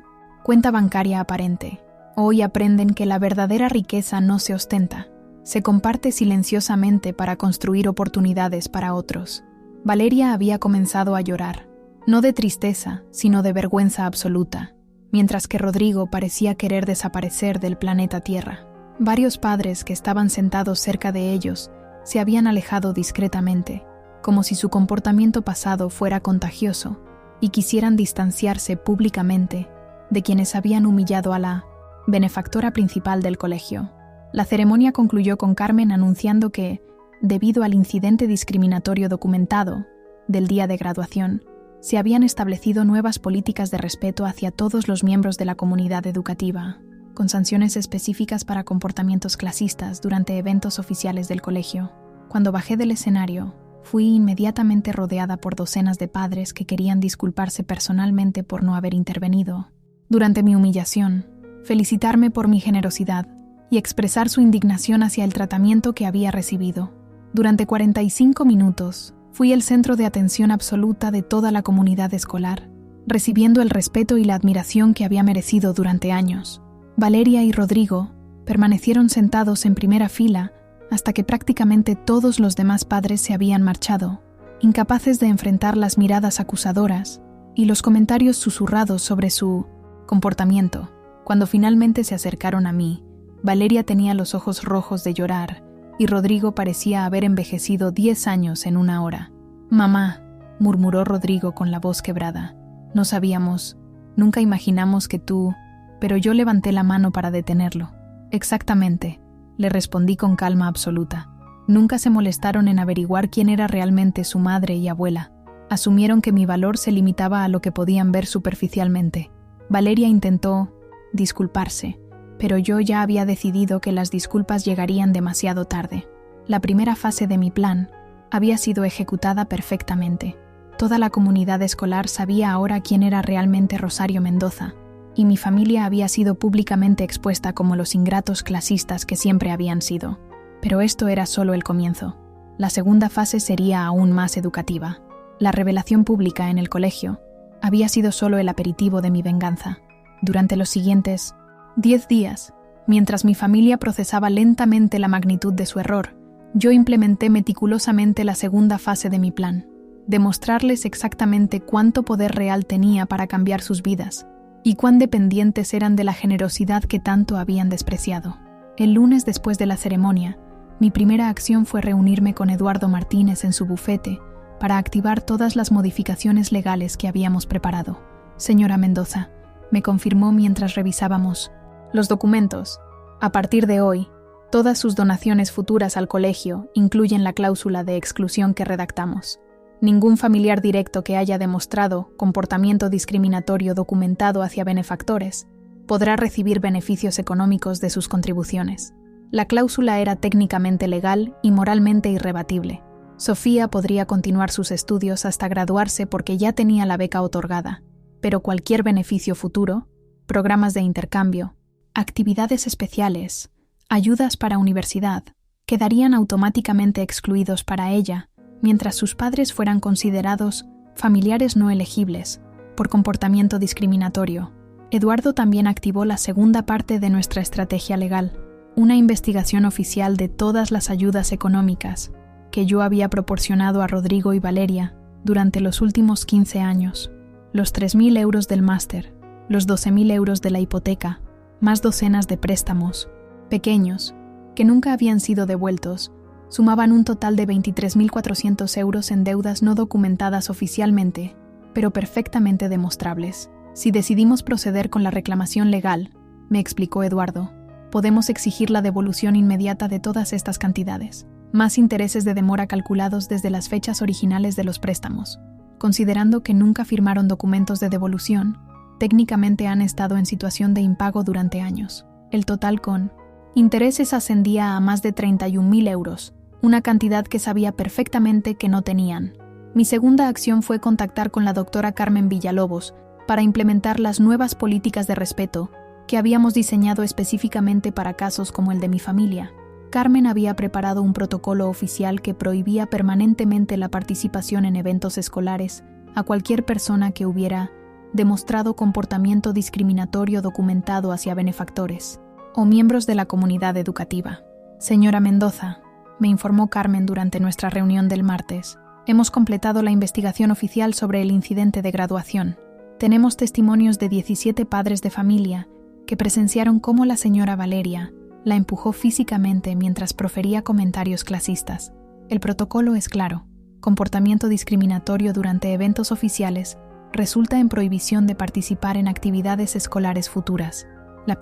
cuenta bancaria aparente. Hoy aprenden que la verdadera riqueza no se ostenta, se comparte silenciosamente para construir oportunidades para otros. Valeria había comenzado a llorar, no de tristeza, sino de vergüenza absoluta, mientras que Rodrigo parecía querer desaparecer del planeta Tierra. Varios padres que estaban sentados cerca de ellos se habían alejado discretamente, como si su comportamiento pasado fuera contagioso, y quisieran distanciarse públicamente de quienes habían humillado a la benefactora principal del colegio. La ceremonia concluyó con Carmen anunciando que, debido al incidente discriminatorio documentado del día de graduación, se habían establecido nuevas políticas de respeto hacia todos los miembros de la comunidad educativa, con sanciones específicas para comportamientos clasistas durante eventos oficiales del colegio. Cuando bajé del escenario, fui inmediatamente rodeada por docenas de padres que querían disculparse personalmente por no haber intervenido durante mi humillación, felicitarme por mi generosidad y expresar su indignación hacia el tratamiento que había recibido. Durante 45 minutos, fui el centro de atención absoluta de toda la comunidad escolar, recibiendo el respeto y la admiración que había merecido durante años. Valeria y Rodrigo permanecieron sentados en primera fila hasta que prácticamente todos los demás padres se habían marchado, incapaces de enfrentar las miradas acusadoras y los comentarios susurrados sobre su comportamiento. Cuando finalmente se acercaron a mí, Valeria tenía los ojos rojos de llorar y Rodrigo parecía haber envejecido 10 años en una hora. «Mamá», murmuró Rodrigo con la voz quebrada, «no sabíamos, nunca imaginamos que tú…» Pero yo levanté la mano para detenerlo. «Exactamente», le respondí con calma absoluta. Nunca se molestaron en averiguar quién era realmente su madre y abuela. Asumieron que mi valor se limitaba a lo que podían ver superficialmente. Valeria intentó disculparse, pero yo ya había decidido que las disculpas llegarían demasiado tarde. La primera fase de mi plan había sido ejecutada perfectamente. Toda la comunidad escolar sabía ahora quién era realmente Rosario Mendoza, y mi familia había sido públicamente expuesta como los ingratos clasistas que siempre habían sido. Pero esto era solo el comienzo. La segunda fase sería aún más educativa. La revelación pública en el colegio había sido solo el aperitivo de mi venganza. Durante los siguientes 10 días, mientras mi familia procesaba lentamente la magnitud de su error, yo implementé meticulosamente la segunda fase de mi plan: demostrarles exactamente cuánto poder real tenía para cambiar sus vidas y cuán dependientes eran de la generosidad que tanto habían despreciado. El lunes después de la ceremonia, mi primera acción fue reunirme con Eduardo Martínez en su bufete para activar todas las modificaciones legales que habíamos preparado. «Señora Mendoza», me confirmó mientras revisábamos los documentos. «A partir de hoy, todas sus donaciones futuras al colegio incluyen la cláusula de exclusión que redactamos. Ningún familiar directo que haya demostrado comportamiento discriminatorio documentado hacia benefactores podrá recibir beneficios económicos de sus contribuciones». La cláusula era técnicamente legal y moralmente irrebatible. Sofía podría continuar sus estudios hasta graduarse porque ya tenía la beca otorgada, pero cualquier beneficio futuro, programas de intercambio, actividades especiales, ayudas para universidad, quedarían automáticamente excluidos para ella, mientras sus padres fueran considerados familiares no elegibles por comportamiento discriminatorio. Eduardo también activó la segunda parte de nuestra estrategia legal, una investigación oficial de todas las ayudas económicas que yo había proporcionado a Rodrigo y Valeria durante los últimos 15 años. Los 3.000 euros del máster, los 12.000 euros de la hipoteca, más docenas de préstamos, pequeños, que nunca habían sido devueltos, sumaban un total de 23.400 euros en deudas no documentadas oficialmente, pero perfectamente demostrables. Si decidimos proceder con la reclamación legal, me explicó Eduardo, podemos exigir la devolución inmediata de todas estas cantidades, más intereses de demora calculados desde las fechas originales de los préstamos. Considerando que nunca firmaron documentos de devolución, técnicamente han estado en situación de impago durante años. El total con intereses ascendía a más de 31.000 euros, una cantidad que sabía perfectamente que no tenían. Mi segunda acción fue contactar con la doctora Carmen Villalobos para implementar las nuevas políticas de respeto que habíamos diseñado específicamente para casos como el de mi familia. Carmen había preparado un protocolo oficial que prohibía permanentemente la participación en eventos escolares a cualquier persona que hubiera demostrado comportamiento discriminatorio documentado hacia benefactores o miembros de la comunidad educativa. Señora Mendoza, me informó Carmen durante nuestra reunión del martes, hemos completado la investigación oficial sobre el incidente de graduación. Tenemos testimonios de 17 padres de familia que presenciaron cómo la señora Valeria la empujó físicamente mientras profería comentarios clasistas. El protocolo es claro. Comportamiento discriminatorio durante eventos oficiales resulta en prohibición de participar en actividades escolares futuras. La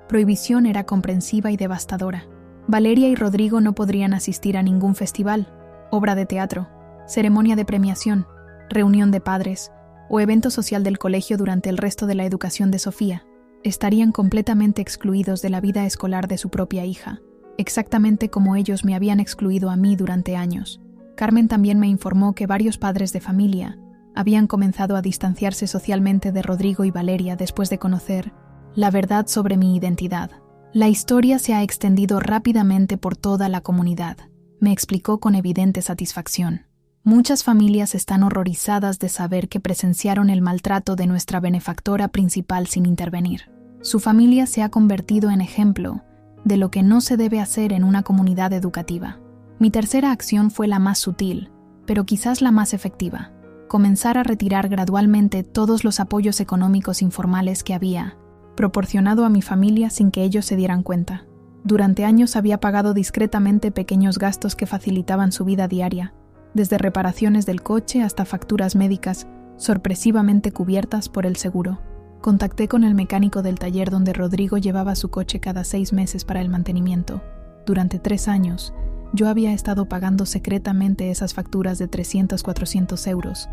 prohibición era comprensiva y devastadora. Valeria y Rodrigo no podrían asistir a ningún festival, obra de teatro, ceremonia de premiación, reunión de padres o evento social del colegio durante el resto de la educación de Sofía. Estarían completamente excluidos de la vida escolar de su propia hija, exactamente como ellos me habían excluido a mí durante años. Carmen también me informó que varios padres de familia habían comenzado a distanciarse socialmente de Rodrigo y Valeria después de conocer la verdad sobre mi identidad. La historia se ha extendido rápidamente por toda la comunidad, me explicó con evidente satisfacción. Muchas familias están horrorizadas de saber que presenciaron el maltrato de nuestra benefactora principal sin intervenir. Su familia se ha convertido en ejemplo de lo que no se debe hacer en una comunidad educativa. Mi tercera acción fue la más sutil, pero quizás la más efectiva: comenzar a retirar gradualmente todos los apoyos económicos informales que había proporcionado a mi familia sin que ellos se dieran cuenta. Durante años había pagado discretamente pequeños gastos que facilitaban su vida diaria, desde reparaciones del coche hasta facturas médicas sorpresivamente cubiertas por el seguro. Contacté con el mecánico del taller donde Rodrigo llevaba su coche cada 6 meses para el mantenimiento. Durante 3 años, yo había estado pagando secretamente esas facturas de 300-400 euros,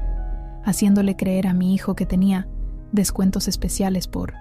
haciéndole creer a mi hijo que tenía descuentos especiales por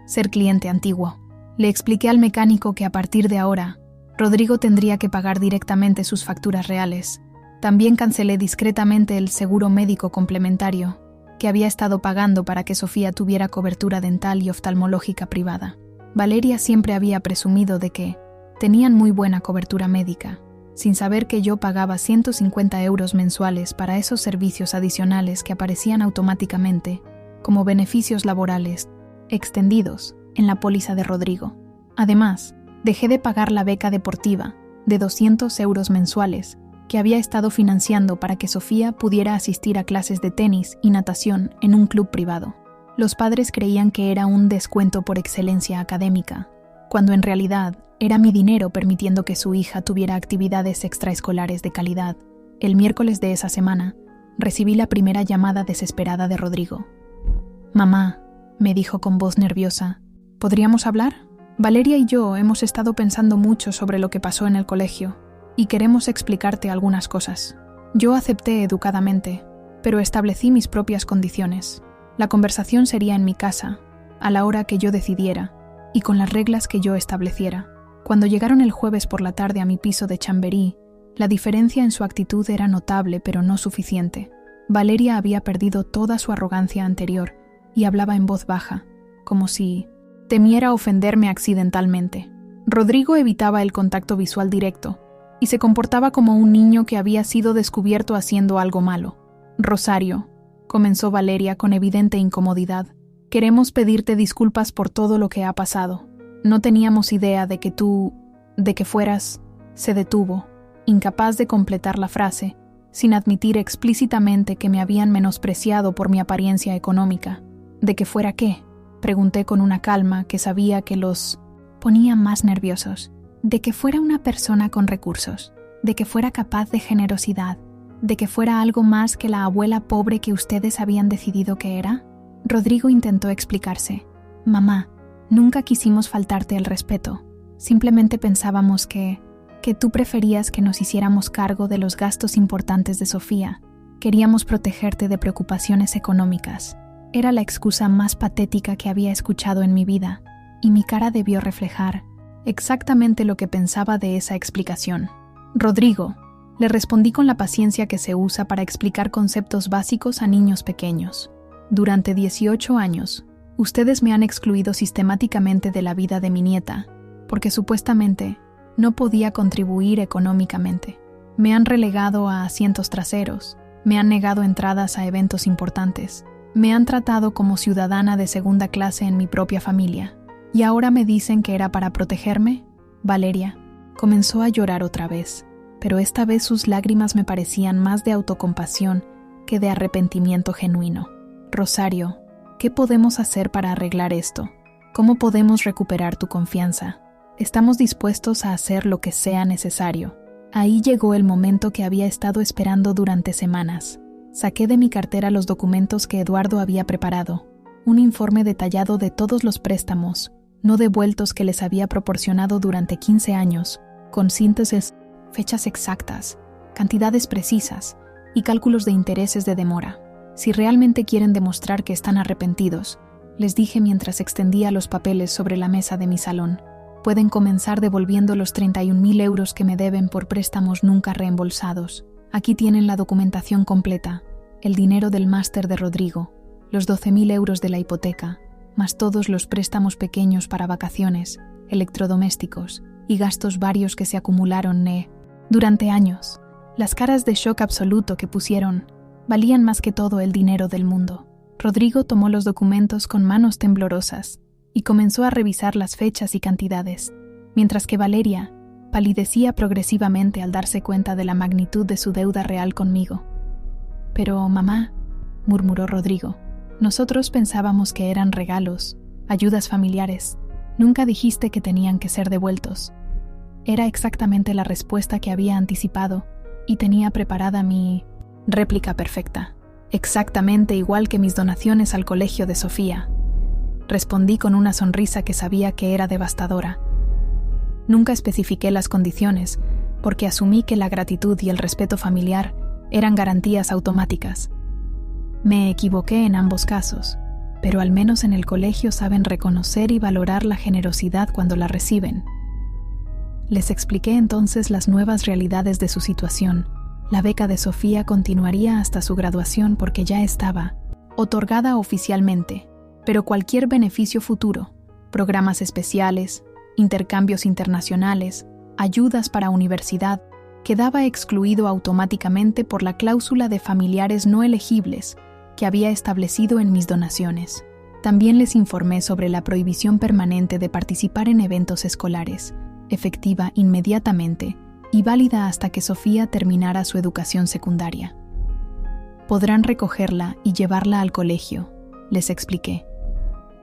ser cliente antiguo. Le expliqué al mecánico que a partir de ahora, Rodrigo tendría que pagar directamente sus facturas reales. También cancelé discretamente el seguro médico complementario que había estado pagando para que Sofía tuviera cobertura dental y oftalmológica privada. Valeria siempre había presumido de que tenían muy buena cobertura médica, sin saber que yo pagaba 150 euros mensuales para esos servicios adicionales que aparecían automáticamente como beneficios laborales extendidos en la póliza de Rodrigo. Además, dejé de pagar la beca deportiva de 200 euros mensuales que había estado financiando para que Sofía pudiera asistir a clases de tenis y natación en un club privado. Los padres creían que era un descuento por excelencia académica, cuando en realidad era mi dinero permitiendo que su hija tuviera actividades extraescolares de calidad. El miércoles de esa semana, recibí la primera llamada desesperada de Rodrigo. «Mamá», me dijo con voz nerviosa, ¿podríamos hablar? Valeria y yo hemos estado pensando mucho sobre lo que pasó en el colegio y queremos explicarte algunas cosas. Yo acepté educadamente, pero establecí mis propias condiciones. La conversación sería en mi casa, a la hora que yo decidiera y con las reglas que yo estableciera. Cuando llegaron el jueves por la tarde a mi piso de Chamberí, la diferencia en su actitud era notable pero no suficiente. Valeria había perdido toda su arrogancia anterior y hablaba en voz baja, como si temiera ofenderme accidentalmente. Rodrigo evitaba el contacto visual directo y se comportaba como un niño que había sido descubierto haciendo algo malo. «Rosario», comenzó Valeria con evidente incomodidad, «queremos pedirte disculpas por todo lo que ha pasado. No teníamos idea de que fueras...». Se detuvo, incapaz de completar la frase, sin admitir explícitamente que me habían menospreciado por mi apariencia económica. «¿De que fuera qué?», pregunté con una calma que sabía que los ponía más nerviosos. «De que fuera una persona con recursos, de que fuera capaz de generosidad, de que fuera algo más que la abuela pobre que ustedes habían decidido que era». Rodrigo intentó explicarse. «Mamá, Nunca quisimos faltarte el respeto. Simplemente pensábamos que tú preferías que nos hiciéramos cargo de los gastos importantes de Sofía. Queríamos protegerte de preocupaciones económicas. Era la excusa más patética que había escuchado en mi vida, y mi cara debió reflejar exactamente lo que pensaba de esa explicación. Rodrigo, le respondí con la paciencia que se usa para explicar conceptos básicos a niños pequeños. Durante 18 años, ustedes me han excluido sistemáticamente de la vida de mi nieta, porque supuestamente no podía contribuir económicamente. Me han relegado a asientos traseros, me han negado entradas a eventos importantes, me han tratado como ciudadana de segunda clase en mi propia familia. ¿Y ahora me dicen que era para protegerme? Valeria comenzó a llorar otra vez, pero esta vez sus lágrimas me parecían más de autocompasión que de arrepentimiento genuino. Rosario, ¿qué podemos hacer para arreglar esto? ¿Cómo podemos recuperar tu confianza? Estamos dispuestos a hacer lo que sea necesario. Ahí llegó el momento que había estado esperando durante semanas. Saqué de mi cartera los documentos que Eduardo había preparado, un informe detallado de todos los préstamos no devueltos que les había proporcionado durante 15 años, con síntesis, fechas exactas, cantidades precisas y cálculos de intereses de demora. Si realmente quieren demostrar que están arrepentidos, les dije mientras extendía los papeles sobre la mesa de mi salón, pueden comenzar devolviendo los 31.000 euros que me deben por préstamos nunca reembolsados. Aquí tienen la documentación completa, el dinero del máster de Rodrigo, los 12.000 euros de la hipoteca, más todos los préstamos pequeños para vacaciones, electrodomésticos y gastos varios que se acumularon durante años. Las caras de shock absoluto que pusieron valían más que todo el dinero del mundo. Rodrigo tomó los documentos con manos temblorosas y comenzó a revisar las fechas y cantidades, mientras que Valeria palidecía progresivamente al darse cuenta de la magnitud de su deuda real conmigo. «Pero, mamá», murmuró Rodrigo, «nosotros pensábamos que eran regalos, ayudas familiares. Nunca dijiste que tenían que ser devueltos». Era exactamente la respuesta que había anticipado y tenía preparada mi réplica perfecta. Exactamente igual que mis donaciones al colegio de Sofía. Respondí con una sonrisa que sabía que era devastadora. Nunca especifiqué las condiciones, porque asumí que la gratitud y el respeto familiar eran garantías automáticas. Me equivoqué en ambos casos, pero al menos en el colegio saben reconocer y valorar la generosidad cuando la reciben. Les expliqué entonces las nuevas realidades de su situación. La beca de Sofía continuaría hasta su graduación porque ya estaba otorgada oficialmente, pero cualquier beneficio futuro, programas especiales, intercambios internacionales, ayudas para universidad, quedaba excluido automáticamente por la cláusula de familiares no elegibles que había establecido en mis donaciones. También les informé sobre la prohibición permanente de participar en eventos escolares, efectiva inmediatamente y válida hasta que Sofía terminara su educación secundaria. Podrán recogerla y llevarla al colegio, les expliqué,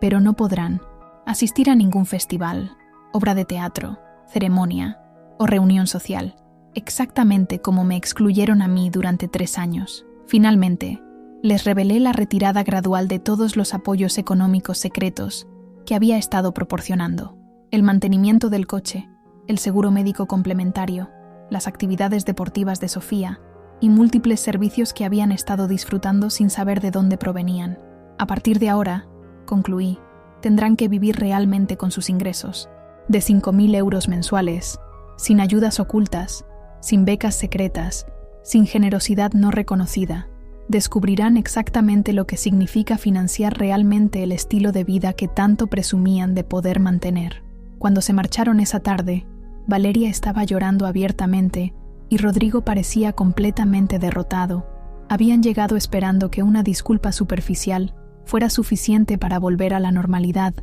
pero no podrán asistir a ningún festival, obra de teatro, ceremonia o reunión social, exactamente como me excluyeron a mí durante 3 años. Finalmente, les revelé la retirada gradual de todos los apoyos económicos secretos que había estado proporcionando, el mantenimiento del coche, el seguro médico complementario, las actividades deportivas de Sofía y múltiples servicios que habían estado disfrutando sin saber de dónde provenían. A partir de ahora, concluí, tendrán que vivir realmente con sus ingresos, de 5.000 euros mensuales, sin ayudas ocultas, sin becas secretas, sin generosidad no reconocida. Descubrirán exactamente lo que significa financiar realmente el estilo de vida que tanto presumían de poder mantener. Cuando se marcharon esa tarde, Valeria estaba llorando abiertamente y Rodrigo parecía completamente derrotado. Habían llegado esperando que una disculpa superficial fuera suficiente para volver a la normalidad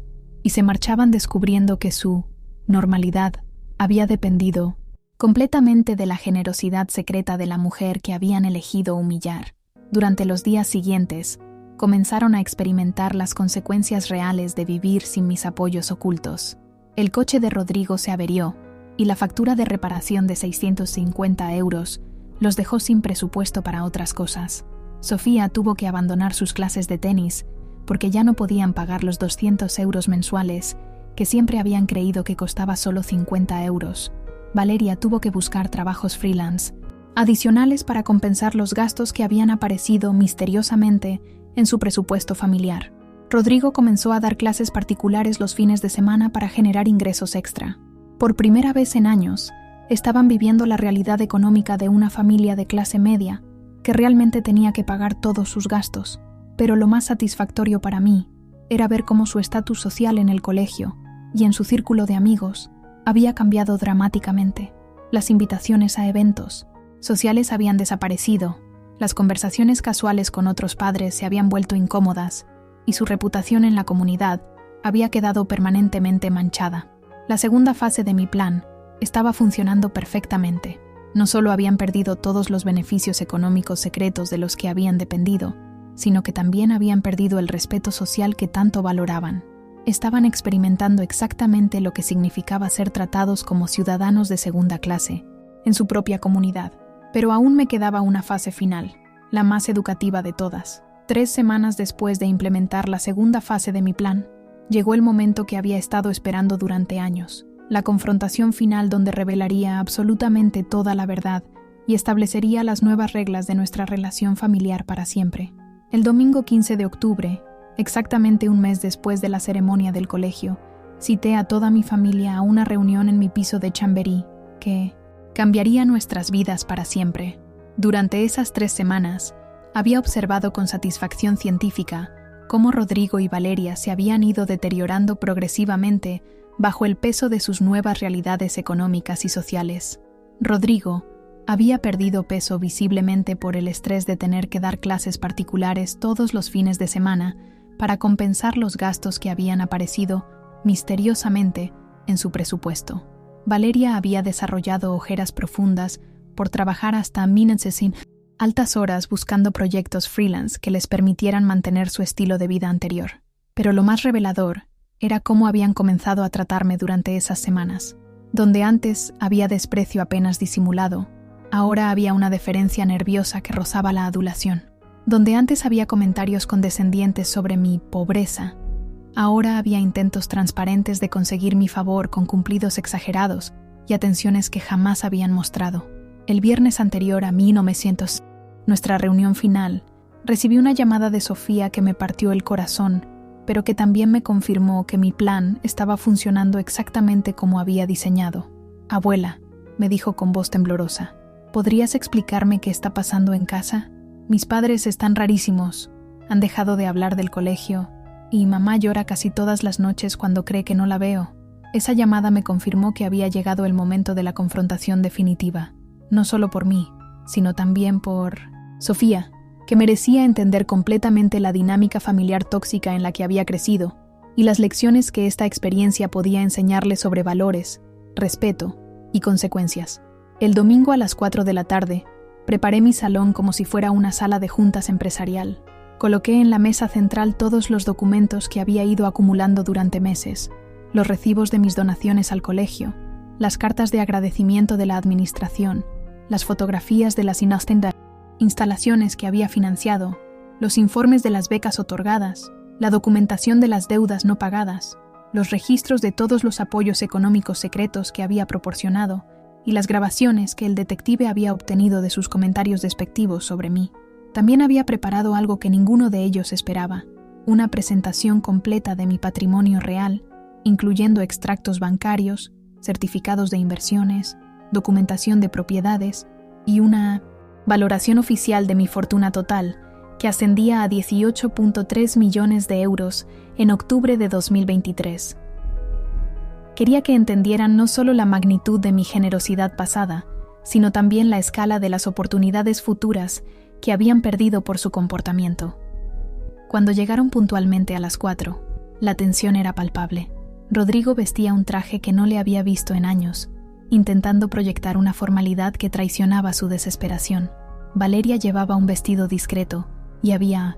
y se marchaban descubriendo que su normalidad había dependido completamente de la generosidad secreta de la mujer que habían elegido humillar. Durante los días siguientes, comenzaron a experimentar las consecuencias reales de vivir sin mis apoyos ocultos. El coche de Rodrigo se averió y la factura de reparación de 650 euros los dejó sin presupuesto para otras cosas. Sofía tuvo que abandonar sus clases de tenis porque ya no podían pagar los 200 euros mensuales que siempre habían creído que costaba solo 50 euros, Valeria tuvo que buscar trabajos freelance adicionales para compensar los gastos que habían aparecido misteriosamente en su presupuesto familiar. Rodrigo comenzó a dar clases particulares los fines de semana para generar ingresos extra. Por primera vez en años, estaban viviendo la realidad económica de una familia de clase media que realmente tenía que pagar todos sus gastos. Pero lo más satisfactorio para mí era ver cómo su estatus social en el colegio y en su círculo de amigos había cambiado dramáticamente. Las invitaciones a eventos sociales habían desaparecido, las conversaciones casuales con otros padres se habían vuelto incómodas y su reputación en la comunidad había quedado permanentemente manchada. La segunda fase de mi plan estaba funcionando perfectamente. No solo habían perdido todos los beneficios económicos secretos de los que habían dependido, sino que también habían perdido el respeto social que tanto valoraban. Estaban experimentando exactamente lo que significaba ser tratados como ciudadanos de segunda clase en su propia comunidad. Pero aún me quedaba una fase final, la más educativa de todas. 3 semanas después de implementar la segunda fase de mi plan, llegó el momento que había estado esperando durante años, la confrontación final donde revelaría absolutamente toda la verdad y establecería las nuevas reglas de nuestra relación familiar para siempre. El domingo 15 de octubre, exactamente un mes después de la ceremonia del colegio, cité a toda mi familia a una reunión en mi piso de Chamberí, que cambiaría nuestras vidas para siempre. Durante esas 3 semanas, había observado con satisfacción científica cómo Rodrigo y Valeria se habían ido deteriorando progresivamente bajo el peso de sus nuevas realidades económicas y sociales. Rodrigo había perdido peso visiblemente por el estrés de tener que dar clases particulares todos los fines de semana para compensar los gastos que habían aparecido misteriosamente en su presupuesto. Valeria había desarrollado ojeras profundas por trabajar hasta meses en altas horas buscando proyectos freelance que les permitieran mantener su estilo de vida anterior. Pero lo más revelador era cómo habían comenzado a tratarme durante esas semanas. Donde antes había desprecio apenas disimulado, ahora había una deferencia nerviosa que rozaba la adulación. Donde antes había comentarios condescendientes sobre mi pobreza, ahora había intentos transparentes de conseguir mi favor con cumplidos exagerados y atenciones que jamás habían mostrado. El viernes anterior a 1900, nuestra reunión final, recibí una llamada de Sofía que me partió el corazón, pero que también me confirmó que mi plan estaba funcionando exactamente como había diseñado. «Abuela», me dijo con voz temblorosa, «¿podrías explicarme qué está pasando en casa? Mis padres están rarísimos, han dejado de hablar del colegio, y mamá llora casi todas las noches cuando cree que no la veo». Esa llamada me confirmó que había llegado el momento de la confrontación definitiva, no solo por mí, sino también por Sofía, que merecía entender completamente la dinámica familiar tóxica en la que había crecido y las lecciones que esta experiencia podía enseñarle sobre valores, respeto y consecuencias. El domingo a las 4 de la tarde, preparé mi salón como si fuera una sala de juntas empresarial. Coloqué en la mesa central todos los documentos que había ido acumulando durante meses, los recibos de mis donaciones al colegio, las cartas de agradecimiento de la administración, las fotografías de las instalaciones que había financiado, los informes de las becas otorgadas, la documentación de las deudas no pagadas, los registros de todos los apoyos económicos secretos que había proporcionado y las grabaciones que el detective había obtenido de sus comentarios despectivos sobre mí. También había preparado algo que ninguno de ellos esperaba, una presentación completa de mi patrimonio real, incluyendo extractos bancarios, certificados de inversiones, documentación de propiedades y una valoración oficial de mi fortuna total, que ascendía a 18.3 millones de euros en octubre de 2023. Quería que entendieran no solo la magnitud de mi generosidad pasada, sino también la escala de las oportunidades futuras que habían perdido por su comportamiento. Cuando llegaron puntualmente a las 4, la tensión era palpable. Rodrigo vestía un traje que no le había visto en años, intentando proyectar una formalidad que traicionaba su desesperación. Valeria llevaba un vestido discreto y había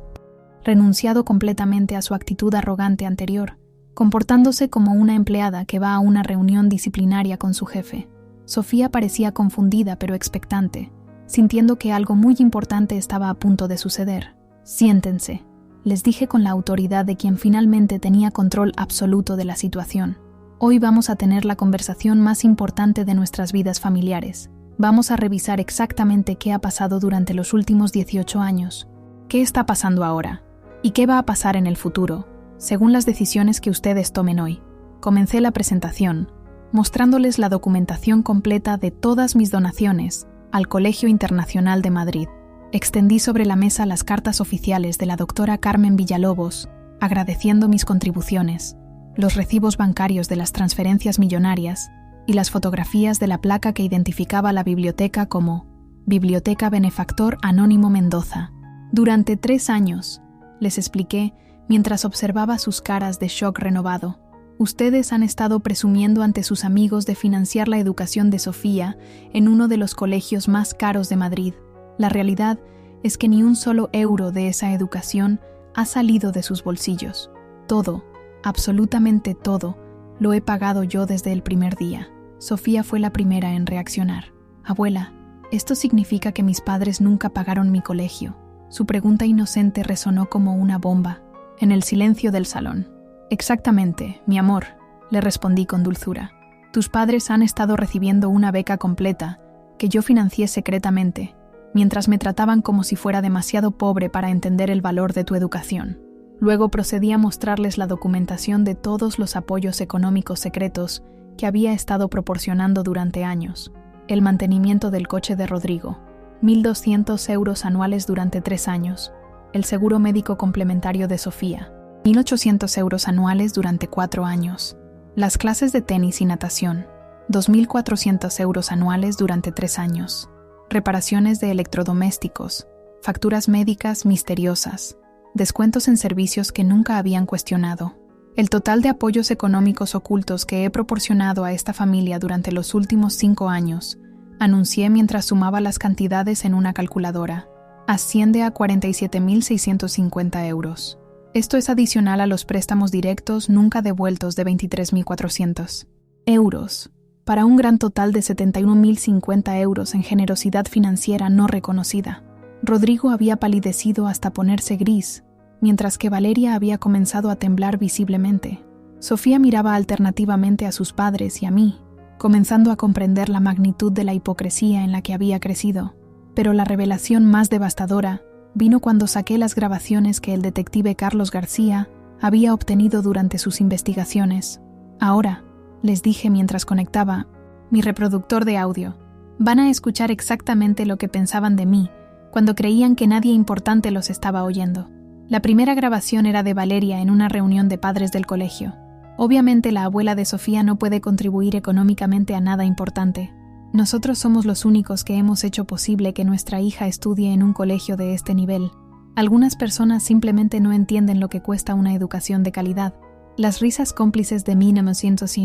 renunciado completamente a su actitud arrogante anterior, comportándose como una empleada que va a una reunión disciplinaria con su jefe. Sofía parecía confundida pero expectante, sintiendo que algo muy importante estaba a punto de suceder. «Siéntense», les dije con la autoridad de quien finalmente tenía control absoluto de la situación. Hoy vamos a tener la conversación más importante de nuestras vidas familiares. Vamos a revisar exactamente qué ha pasado durante los últimos 18 años, qué está pasando ahora y qué va a pasar en el futuro, según las decisiones que ustedes tomen hoy. Comencé la presentación mostrándoles la documentación completa de todas mis donaciones al Colegio Internacional de Madrid. Extendí sobre la mesa las cartas oficiales de la doctora Carmen Villalobos, agradeciendo mis contribuciones, los recibos bancarios de las transferencias millonarias y las fotografías de la placa que identificaba la biblioteca como Biblioteca Benefactor Anónimo Mendoza. Durante 3 años, les expliqué mientras observaba sus caras de shock renovado. Ustedes han estado presumiendo ante sus amigos de financiar la educación de Sofía en uno de los colegios más caros de Madrid. La realidad es que ni un solo euro de esa educación ha salido de sus bolsillos. Todo, absolutamente todo, lo he pagado yo desde el primer día. Sofía fue la primera en reaccionar. Abuela, ¿esto significa que mis padres nunca pagaron mi colegio? Su pregunta inocente resonó como una bomba en el silencio del salón. Exactamente, mi amor, le respondí con dulzura. Tus padres han estado recibiendo una beca completa que yo financié secretamente, mientras me trataban como si fuera demasiado pobre para entender el valor de tu educación. Luego procedí a mostrarles la documentación de todos los apoyos económicos secretos que había estado proporcionando durante años. El mantenimiento del coche de Rodrigo, 1.200 euros anuales durante 3 años. El seguro médico complementario de Sofía, 1.800 euros anuales durante 4 años. Las clases de tenis y natación, 2.400 euros anuales durante 3 años. Reparaciones de electrodomésticos, facturas médicas misteriosas, descuentos en servicios que nunca habían cuestionado. El total de apoyos económicos ocultos que he proporcionado a esta familia durante los últimos 5 años, anuncié mientras sumaba las cantidades en una calculadora, asciende a 47.650 euros. Esto es adicional a los préstamos directos nunca devueltos de 23.400 euros, para un gran total de 71.050 euros en generosidad financiera no reconocida. Rodrigo había palidecido hasta ponerse gris, mientras que Valeria había comenzado a temblar visiblemente. Sofía miraba alternativamente a sus padres y a mí, comenzando a comprender la magnitud de la hipocresía en la que había crecido. Pero la revelación más devastadora vino cuando saqué las grabaciones que el detective Carlos García había obtenido durante sus investigaciones. Ahora, les dije mientras conectaba mi reproductor de audio, van a escuchar exactamente lo que pensaban de mí cuando creían que nadie importante los estaba oyendo. La primera grabación era de Valeria en una reunión de padres del colegio. Obviamente la abuela de Sofía no puede contribuir económicamente a nada importante. Nosotros somos los únicos que hemos hecho posible que nuestra hija estudie en un colegio de este nivel. Algunas personas simplemente no entienden lo que cuesta una educación de calidad. Las risas cómplices de 1900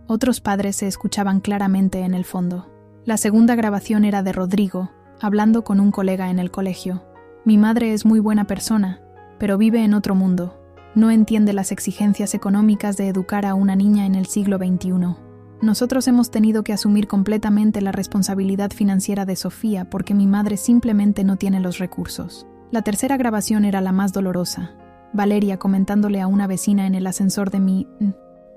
otros padres se escuchaban claramente en el fondo. La segunda grabación era de Rodrigo, hablando con un colega en el colegio. Mi madre es muy buena persona, pero vive en otro mundo. No entiende las exigencias económicas de educar a una niña en el siglo XXI. Nosotros hemos tenido que asumir completamente la responsabilidad financiera de Sofía porque mi madre simplemente no tiene los recursos. La tercera grabación era la más dolorosa. Valeria comentándole a una vecina en el ascensor de mi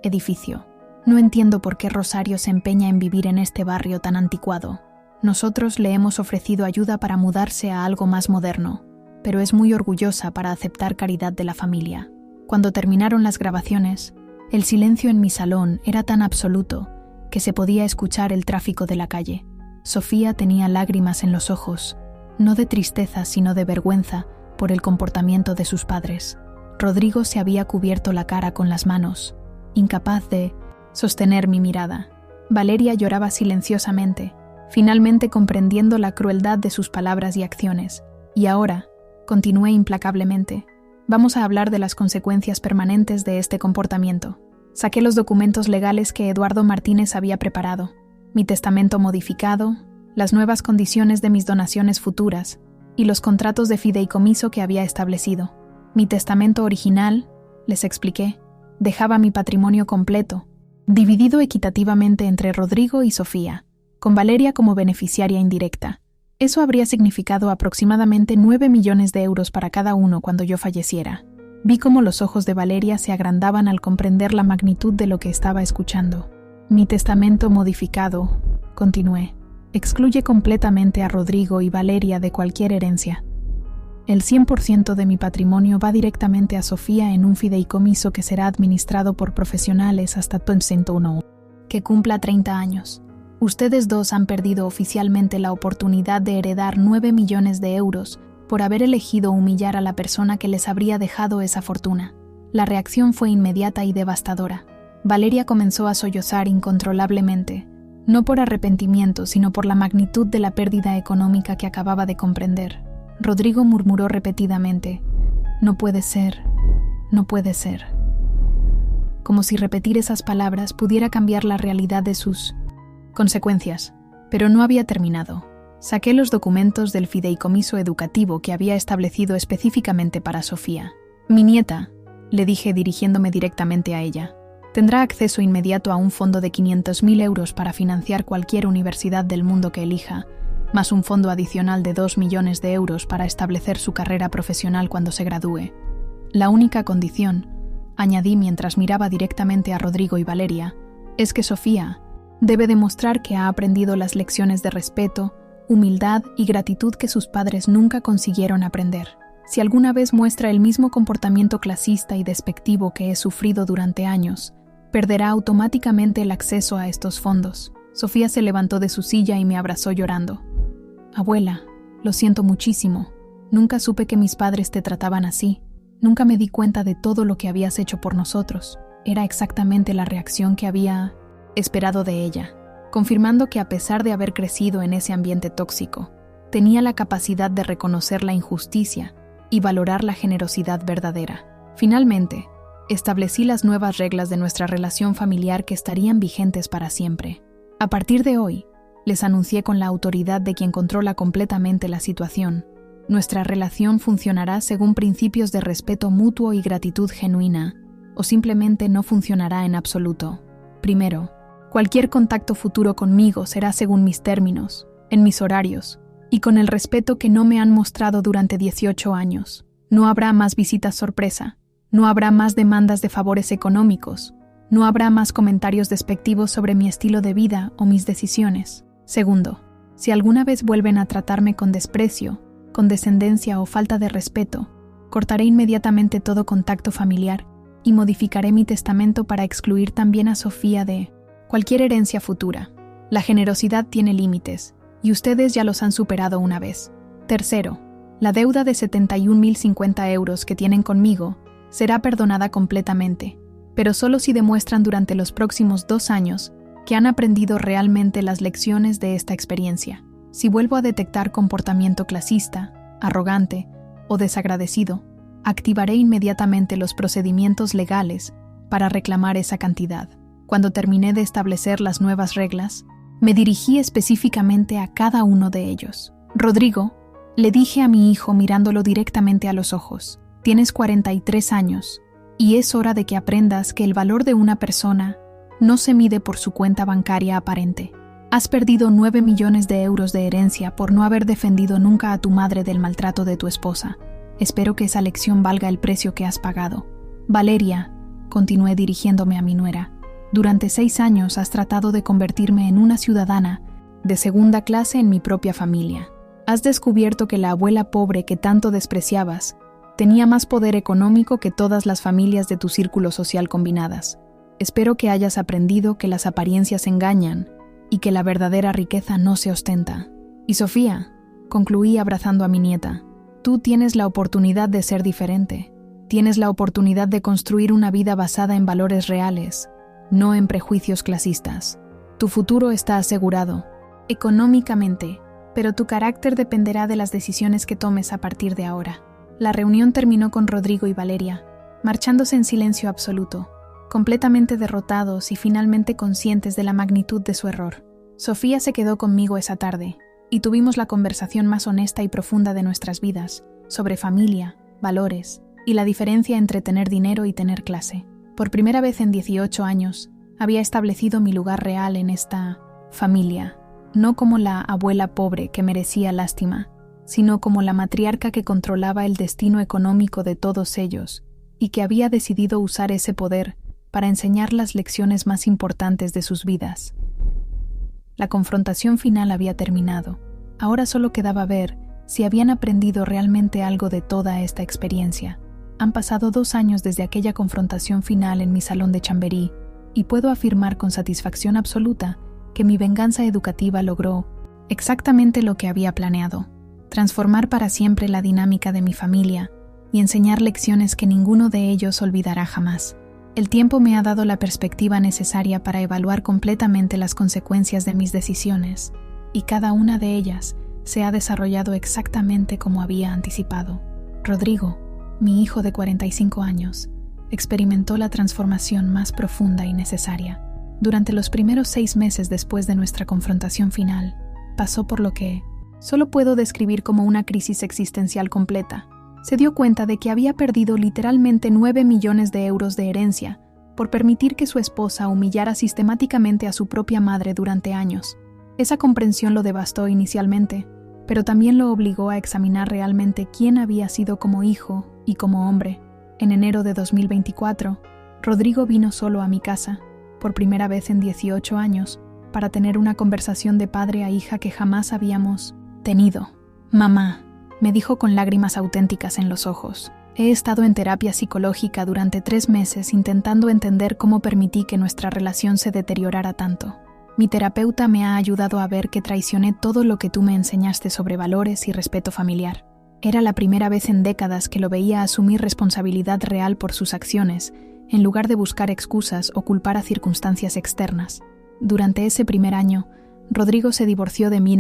edificio. No entiendo por qué Rosario se empeña en vivir en este barrio tan anticuado. Nosotros le hemos ofrecido ayuda para mudarse a algo más moderno, pero es muy orgullosa para aceptar caridad de la familia. Cuando terminaron las grabaciones, el silencio en mi salón era tan absoluto que se podía escuchar el tráfico de la calle. Sofía tenía lágrimas en los ojos, no de tristeza sino de vergüenza por el comportamiento de sus padres. Rodrigo se había cubierto la cara con las manos, incapaz de sostener mi mirada. Valeria lloraba silenciosamente, finalmente comprendiendo la crueldad de sus palabras y acciones. Y ahora, continué implacablemente, vamos a hablar de las consecuencias permanentes de este comportamiento. Saqué los documentos legales que Eduardo Martínez había preparado, mi testamento modificado, las nuevas condiciones de mis donaciones futuras y los contratos de fideicomiso que había establecido. Mi testamento original, les expliqué, dejaba mi patrimonio completo, dividido equitativamente entre Rodrigo y Sofía, con Valeria como beneficiaria indirecta. Eso habría significado aproximadamente 9 millones de euros para cada uno cuando yo falleciera. Vi cómo los ojos de Valeria se agrandaban al comprender la magnitud de lo que estaba escuchando. Mi testamento modificado, continué, excluye completamente a Rodrigo y Valeria de cualquier herencia. El 100% de mi patrimonio va directamente a Sofía en un fideicomiso que será administrado por profesionales hasta 2021, que cumpla 30 años. Ustedes dos han perdido oficialmente la oportunidad de heredar 9 millones de euros por haber elegido humillar a la persona que les habría dejado esa fortuna. La reacción fue inmediata y devastadora. Valeria comenzó a sollozar incontrolablemente, no por arrepentimiento, sino por la magnitud de la pérdida económica que acababa de comprender. Rodrigo murmuró repetidamente: «No puede ser, no puede ser», como si repetir esas palabras pudiera cambiar la realidad de sus consecuencias. Pero no había terminado. Saqué los documentos del fideicomiso educativo que había establecido específicamente para Sofía. «Mi nieta», le dije dirigiéndome directamente a ella, «tendrá acceso inmediato a un fondo de 500.000 euros para financiar cualquier universidad del mundo que elija, más un fondo adicional de 2 millones de euros para establecer su carrera profesional cuando se gradúe. La única condición», añadí mientras miraba directamente a Rodrigo y Valeria, «es que Sofía debe demostrar que ha aprendido las lecciones de respeto, humildad y gratitud que sus padres nunca consiguieron aprender. Si alguna vez muestra el mismo comportamiento clasista y despectivo que he sufrido durante años, perderá automáticamente el acceso a estos fondos». Sofía se levantó de su silla y me abrazó llorando. «Abuela, lo siento muchísimo. Nunca supe que mis padres te trataban así. Nunca me di cuenta de todo lo que habías hecho por nosotros». Era exactamente la reacción que había esperado de ella, confirmando que a pesar de haber crecido en ese ambiente tóxico, tenía la capacidad de reconocer la injusticia y valorar la generosidad verdadera. Finalmente, establecí las nuevas reglas de nuestra relación familiar que estarían vigentes para siempre. A partir de hoy, les anuncié con la autoridad de quien controla completamente la situación, nuestra relación funcionará según principios de respeto mutuo y gratitud genuina, o simplemente no funcionará en absoluto. Primero, cualquier contacto futuro conmigo será según mis términos, en mis horarios, y con el respeto que no me han mostrado durante 18 años. No habrá más visitas sorpresa, no habrá más demandas de favores económicos, no habrá más comentarios despectivos sobre mi estilo de vida o mis decisiones. Segundo, si alguna vez vuelven a tratarme con desprecio, condescendencia o falta de respeto, cortaré inmediatamente todo contacto familiar y modificaré mi testamento para excluir también a Sofía de cualquier herencia futura. La generosidad tiene límites, y ustedes ya los han superado una vez. Tercero, la deuda de 71.050 euros que tienen conmigo será perdonada completamente, pero solo si demuestran durante los próximos 2 años que han aprendido realmente las lecciones de esta experiencia. Si vuelvo a detectar comportamiento clasista, arrogante o desagradecido, activaré inmediatamente los procedimientos legales para reclamar esa cantidad. Cuando terminé de establecer las nuevas reglas, me dirigí específicamente a cada uno de ellos. «Rodrigo», le dije a mi hijo mirándolo directamente a los ojos, «tienes 43 años y es hora de que aprendas que el valor de una persona no se mide por su cuenta bancaria aparente. Has perdido 9 millones de euros de herencia por no haber defendido nunca a tu madre del maltrato de tu esposa. Espero que esa lección valga el precio que has pagado. Valeria», continué dirigiéndome a mi nuera, «durante 6 años has tratado de convertirme en una ciudadana de segunda clase en mi propia familia. Has descubierto que la abuela pobre que tanto despreciabas tenía más poder económico que todas las familias de tu círculo social combinadas. Espero que hayas aprendido que las apariencias engañan y que la verdadera riqueza no se ostenta. Y Sofía», concluí abrazando a mi nieta, «tú tienes la oportunidad de ser diferente. Tienes la oportunidad de construir una vida basada en valores reales, no en prejuicios clasistas. Tu futuro está asegurado, económicamente, pero tu carácter dependerá de las decisiones que tomes a partir de ahora». La reunión terminó con Rodrigo y Valeria, marchándose en silencio absoluto, completamente derrotados y finalmente conscientes de la magnitud de su error. Sofía se quedó conmigo esa tarde, y tuvimos la conversación más honesta y profunda de nuestras vidas, sobre familia, valores, y la diferencia entre tener dinero y tener clase. Por primera vez en 18 años, había establecido mi lugar real en esta familia, no como la abuela pobre que merecía lástima, sino como la matriarca que controlaba el destino económico de todos ellos y que había decidido usar ese poder para enseñar las lecciones más importantes de sus vidas. La confrontación final había terminado. Ahora solo quedaba ver si habían aprendido realmente algo de toda esta experiencia. Han pasado 2 años desde aquella confrontación final en mi salón de Chamberí, y puedo afirmar con satisfacción absoluta que mi venganza educativa logró exactamente lo que había planeado: transformar para siempre la dinámica de mi familia y enseñar lecciones que ninguno de ellos olvidará jamás. El tiempo me ha dado la perspectiva necesaria para evaluar completamente las consecuencias de mis decisiones, y cada una de ellas se ha desarrollado exactamente como había anticipado. Rodrigo, mi hijo de 45 años, experimentó la transformación más profunda y necesaria. Durante los primeros 6 meses después de nuestra confrontación final, pasó por lo que solo puedo describir como una crisis existencial completa. Se dio cuenta de que había perdido literalmente 9 millones de euros de herencia por permitir que su esposa humillara sistemáticamente a su propia madre durante años. Esa comprensión lo devastó inicialmente, pero también lo obligó a examinar realmente quién había sido como hijo y como hombre. En enero de 2024, Rodrigo vino solo a mi casa, por primera vez en 18 años, para tener una conversación de padre a hija que jamás habíamos tenido. «Mamá», me dijo con lágrimas auténticas en los ojos, «he estado en terapia psicológica durante 3 meses intentando entender cómo permití que nuestra relación se deteriorara tanto. Mi terapeuta me ha ayudado a ver que traicioné todo lo que tú me enseñaste sobre valores y respeto familiar. Era la primera vez en décadas que lo veía asumir responsabilidad real por sus acciones, en lugar de buscar excusas o culpar a circunstancias externas. Durante ese primer año, Rodrigo se divorció de mí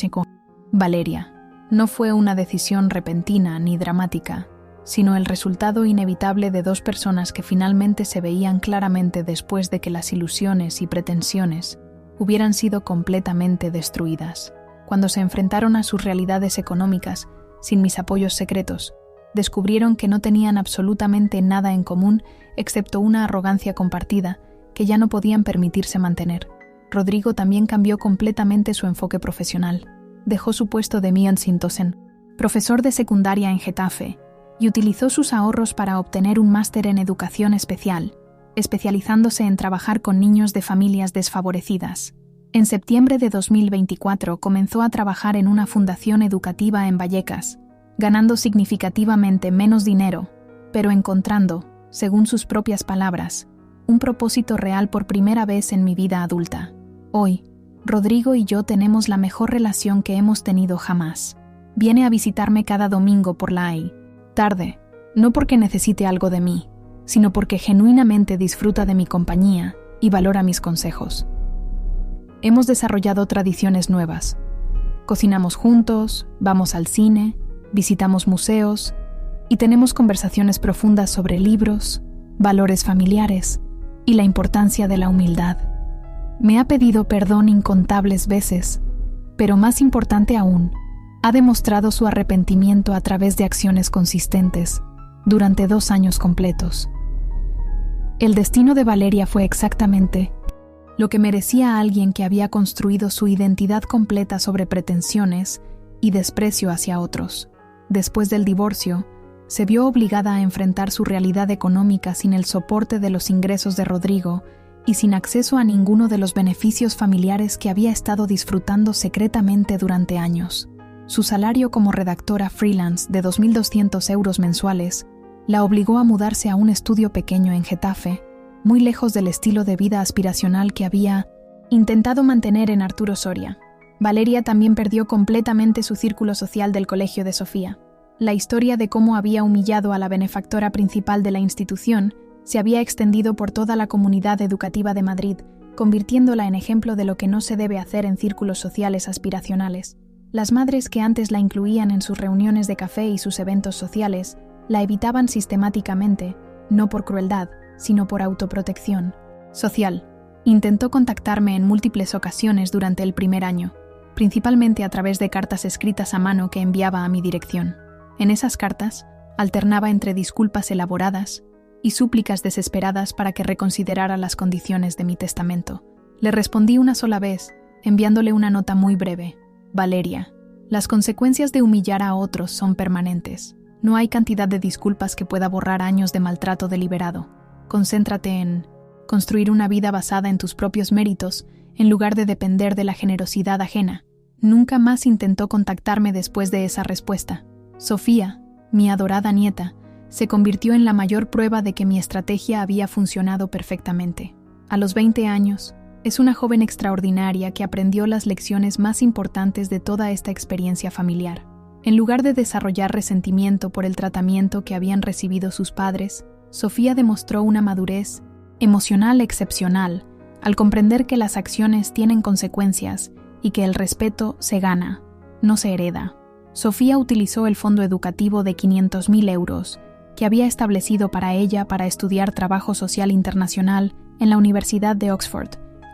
con Valeria. No fue una decisión repentina ni dramática, sino el resultado inevitable de 2 personas que finalmente se veían claramente después de que las ilusiones y pretensiones hubieran sido completamente destruidas. Cuando se enfrentaron a sus realidades económicas, sin mis apoyos secretos, descubrieron que no tenían absolutamente nada en común excepto una arrogancia compartida que ya no podían permitirse mantener. Rodrigo también cambió completamente su enfoque profesional. Dejó su puesto de Sintosen, profesor de secundaria en Getafe, y utilizó sus ahorros para obtener un máster en educación especial, especializándose en trabajar con niños de familias desfavorecidas. En septiembre de 2024 comenzó a trabajar en una fundación educativa en Vallecas, ganando significativamente menos dinero, pero encontrando, según sus propias palabras, un propósito real por primera vez en mi vida adulta. Hoy, Rodrigo y yo tenemos la mejor relación que hemos tenido jamás. Viene a visitarme cada domingo por la tarde, no porque necesite algo de mí, sino porque genuinamente disfruta de mi compañía y valora mis consejos. Hemos desarrollado tradiciones nuevas. Cocinamos juntos, vamos al cine, visitamos museos y tenemos conversaciones profundas sobre libros, valores familiares y la importancia de la humildad. Me ha pedido perdón incontables veces, pero más importante aún, ha demostrado su arrepentimiento a través de acciones consistentes durante 2 años completos. El destino de Valeria fue exactamente lo que merecía a alguien que había construido su identidad completa sobre pretensiones y desprecio hacia otros. Después del divorcio, se vio obligada a enfrentar su realidad económica sin el soporte de los ingresos de Rodrigo y sin acceso a ninguno de los beneficios familiares que había estado disfrutando secretamente durante años. Su salario como redactora freelance de 2.200 euros mensuales la obligó a mudarse a un estudio pequeño en Getafe, muy lejos del estilo de vida aspiracional que había intentado mantener en Arturo Soria. Valeria también perdió completamente su círculo social del Colegio de Sofía. La historia de cómo había humillado a la benefactora principal de la institución se había extendido por toda la comunidad educativa de Madrid, convirtiéndola en ejemplo de lo que no se debe hacer en círculos sociales aspiracionales. Las madres que antes la incluían en sus reuniones de café y sus eventos sociales, la evitaban sistemáticamente, no por crueldad, sino por autoprotección social. Intentó contactarme en múltiples ocasiones durante el primer año, principalmente a través de cartas escritas a mano que enviaba a mi dirección. En esas cartas, alternaba entre disculpas elaboradas y súplicas desesperadas para que reconsiderara las condiciones de mi testamento. Le respondí una sola vez, enviándole una nota muy breve. Valeria, las consecuencias de humillar a otros son permanentes. No hay cantidad de disculpas que pueda borrar años de maltrato deliberado. Concéntrate en construir una vida basada en tus propios méritos, en lugar de depender de la generosidad ajena. Nunca más intentó contactarme después de esa respuesta. Sofía, mi adorada nieta, se convirtió en la mayor prueba de que mi estrategia había funcionado perfectamente. A los 20 años, es una joven extraordinaria que aprendió las lecciones más importantes de toda esta experiencia familiar. En lugar de desarrollar resentimiento por el tratamiento que habían recibido sus padres, Sofía demostró una madurez emocional excepcional al comprender que las acciones tienen consecuencias y que el respeto se gana, no se hereda. Sofía utilizó el fondo educativo de 500.000 euros que había establecido para ella para estudiar trabajo social internacional en la Universidad de Oxford,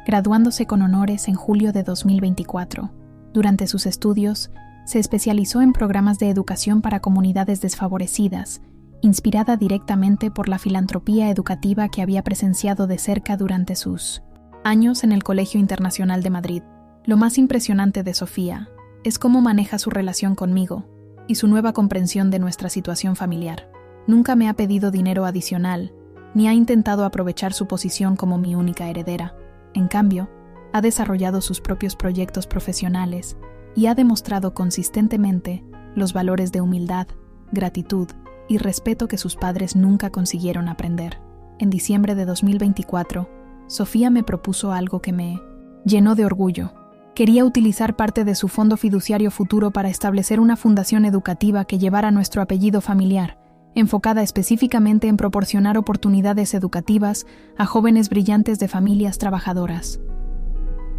graduándose con honores en julio de 2024. Durante sus estudios, se especializó en programas de educación para comunidades desfavorecidas, inspirada directamente por la filantropía educativa que había presenciado de cerca durante sus años en el Colegio Internacional de Madrid. Lo más impresionante de Sofía es cómo maneja su relación conmigo y su nueva comprensión de nuestra situación familiar. Nunca me ha pedido dinero adicional, ni ha intentado aprovechar su posición como mi única heredera. En cambio, ha desarrollado sus propios proyectos profesionales y ha demostrado consistentemente los valores de humildad, gratitud y respeto que sus padres nunca consiguieron aprender. En diciembre de 2024, Sofía me propuso algo que me llenó de orgullo. Quería utilizar parte de su fondo fiduciario futuro para establecer una fundación educativa que llevara nuestro apellido familiar, enfocada específicamente en proporcionar oportunidades educativas a jóvenes brillantes de familias trabajadoras.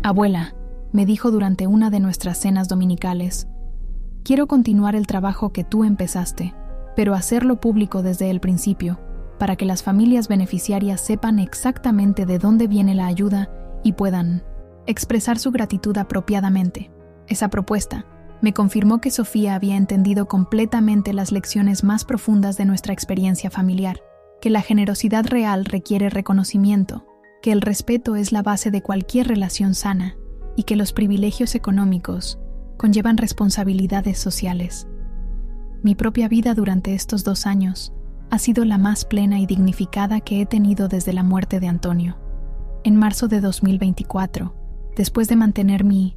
«Abuela», me dijo durante una de nuestras cenas dominicales, «quiero continuar el trabajo que tú empezaste, pero hacerlo público desde el principio, para que las familias beneficiarias sepan exactamente de dónde viene la ayuda y puedan expresar su gratitud apropiadamente». Esa propuesta me confirmó que Sofía había entendido completamente las lecciones más profundas de nuestra experiencia familiar, que la generosidad real requiere reconocimiento, que el respeto es la base de cualquier relación sana y que los privilegios económicos conllevan responsabilidades sociales. Mi propia vida durante estos 2 años ha sido la más plena y dignificada que he tenido desde la muerte de Antonio. En marzo de 2024, después de mantener mi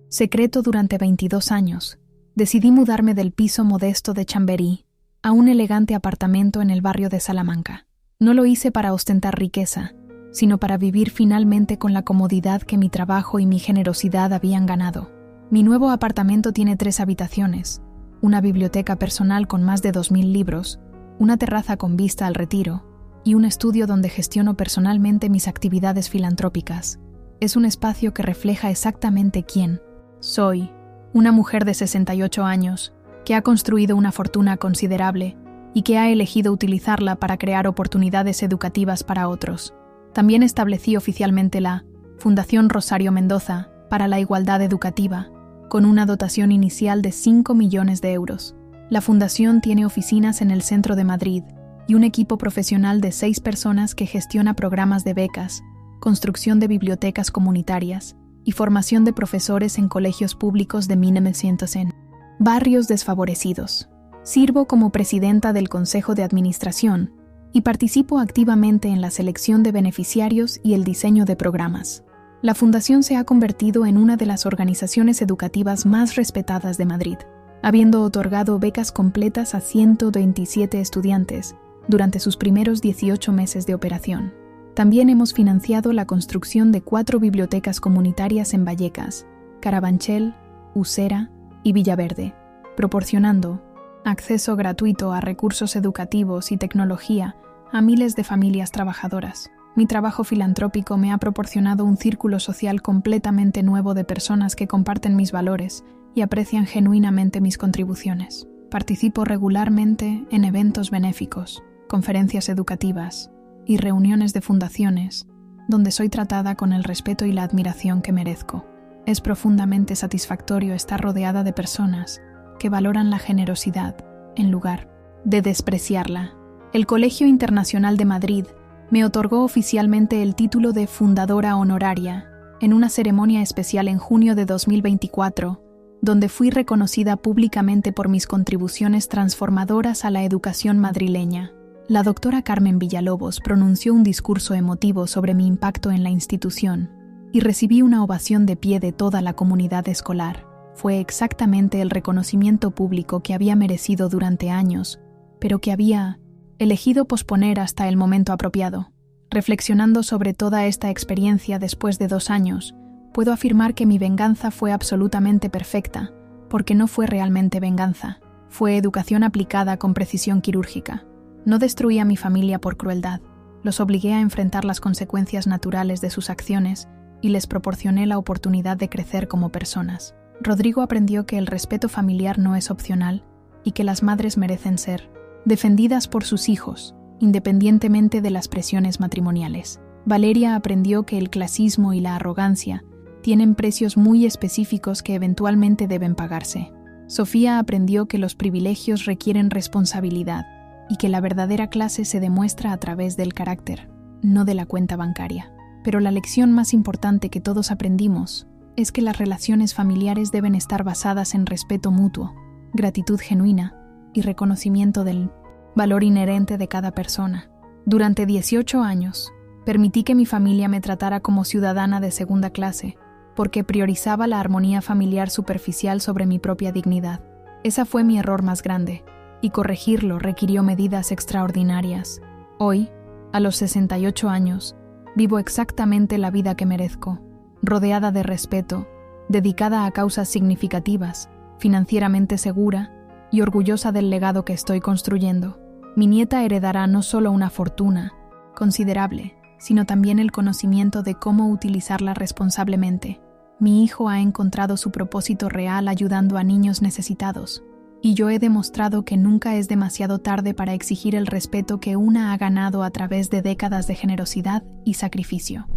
secreto durante 22 años, decidí mudarme del piso modesto de Chamberí a un elegante apartamento en el barrio de Salamanca. No lo hice para ostentar riqueza, sino para vivir finalmente con la comodidad que mi trabajo y mi generosidad habían ganado. Mi nuevo apartamento tiene 3 habitaciones, una biblioteca personal con más de 2.000 libros, una terraza con vista al Retiro y un estudio donde gestiono personalmente mis actividades filantrópicas. Es un espacio que refleja exactamente quién soy, una mujer de 68 años, que ha construido una fortuna considerable y que ha elegido utilizarla para crear oportunidades educativas para otros. También establecí oficialmente la Fundación Rosario Mendoza para la Igualdad Educativa, con una dotación inicial de 5 millones de euros. La fundación tiene oficinas en el centro de Madrid y un equipo profesional de 6 personas que gestiona programas de becas, construcción de bibliotecas comunitarias y formación de profesores en colegios públicos de 1900 en barrios desfavorecidos. Sirvo como presidenta del Consejo de Administración y participo activamente en la selección de beneficiarios y el diseño de programas. La Fundación se ha convertido en una de las organizaciones educativas más respetadas de Madrid, habiendo otorgado becas completas a 127 estudiantes durante sus primeros 18 meses de operación. También hemos financiado la construcción de 4 bibliotecas comunitarias en Vallecas, Carabanchel, Usera y Villaverde, proporcionando acceso gratuito a recursos educativos y tecnología a miles de familias trabajadoras. Mi trabajo filantrópico me ha proporcionado un círculo social completamente nuevo de personas que comparten mis valores y aprecian genuinamente mis contribuciones. Participo regularmente en eventos benéficos, conferencias educativas y reuniones de fundaciones, donde soy tratada con el respeto y la admiración que merezco. Es profundamente satisfactorio estar rodeada de personas que valoran la generosidad en lugar de despreciarla. El Colegio Internacional de Madrid me otorgó oficialmente el título de fundadora honoraria en una ceremonia especial en junio de 2024, donde fui reconocida públicamente por mis contribuciones transformadoras a la educación madrileña. La doctora Carmen Villalobos pronunció un discurso emotivo sobre mi impacto en la institución y recibí una ovación de pie de toda la comunidad escolar. Fue exactamente el reconocimiento público que había merecido durante años, pero que había elegido posponer hasta el momento apropiado. Reflexionando sobre toda esta experiencia después de 2 años, puedo afirmar que mi venganza fue absolutamente perfecta, porque no fue realmente venganza. Fue educación aplicada con precisión quirúrgica. No destruí a mi familia por crueldad. Los obligué a enfrentar las consecuencias naturales de sus acciones y les proporcioné la oportunidad de crecer como personas. Rodrigo aprendió que el respeto familiar no es opcional y que las madres merecen ser defendidas por sus hijos, independientemente de las presiones matrimoniales. Valeria aprendió que el clasismo y la arrogancia tienen precios muy específicos que eventualmente deben pagarse. Sofía aprendió que los privilegios requieren responsabilidad y que la verdadera clase se demuestra a través del carácter, no de la cuenta bancaria. Pero la lección más importante que todos aprendimos es que las relaciones familiares deben estar basadas en respeto mutuo, gratitud genuina y reconocimiento del valor inherente de cada persona. Durante 18 años, permití que mi familia me tratara como ciudadana de segunda clase, porque priorizaba la armonía familiar superficial sobre mi propia dignidad. Ese fue mi error más grande, y corregirlo requirió medidas extraordinarias. Hoy, a los 68 años, vivo exactamente la vida que merezco, rodeada de respeto, dedicada a causas significativas, financieramente segura y orgullosa del legado que estoy construyendo. Mi nieta heredará no solo una fortuna considerable, sino también el conocimiento de cómo utilizarla responsablemente. Mi hijo ha encontrado su propósito real ayudando a niños necesitados, y yo he demostrado que nunca es demasiado tarde para exigir el respeto que una ha ganado a través de décadas de generosidad y sacrificio.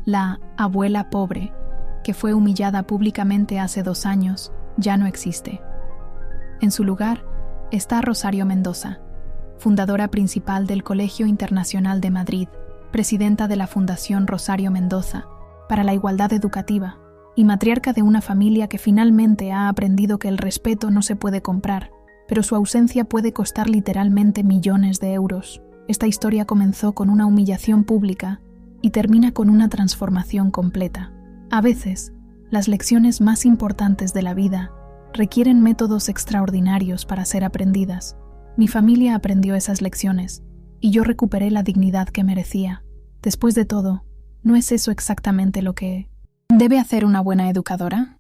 La abuela pobre, que fue humillada públicamente hace 2 años, ya no existe. En su lugar está Rosario Mendoza, fundadora principal del Colegio Internacional de Madrid, presidenta de la Fundación Rosario Mendoza para la Igualdad Educativa y matriarca de una familia que finalmente ha aprendido que el respeto no se puede comprar, pero su ausencia puede costar literalmente millones de euros. Esta historia comenzó con una humillación pública y termina con una transformación completa. A veces, las lecciones más importantes de la vida requieren métodos extraordinarios para ser aprendidas. Mi familia aprendió esas lecciones y yo recuperé la dignidad que merecía. Después de todo, ¿no es eso exactamente lo que debe hacer una buena educadora?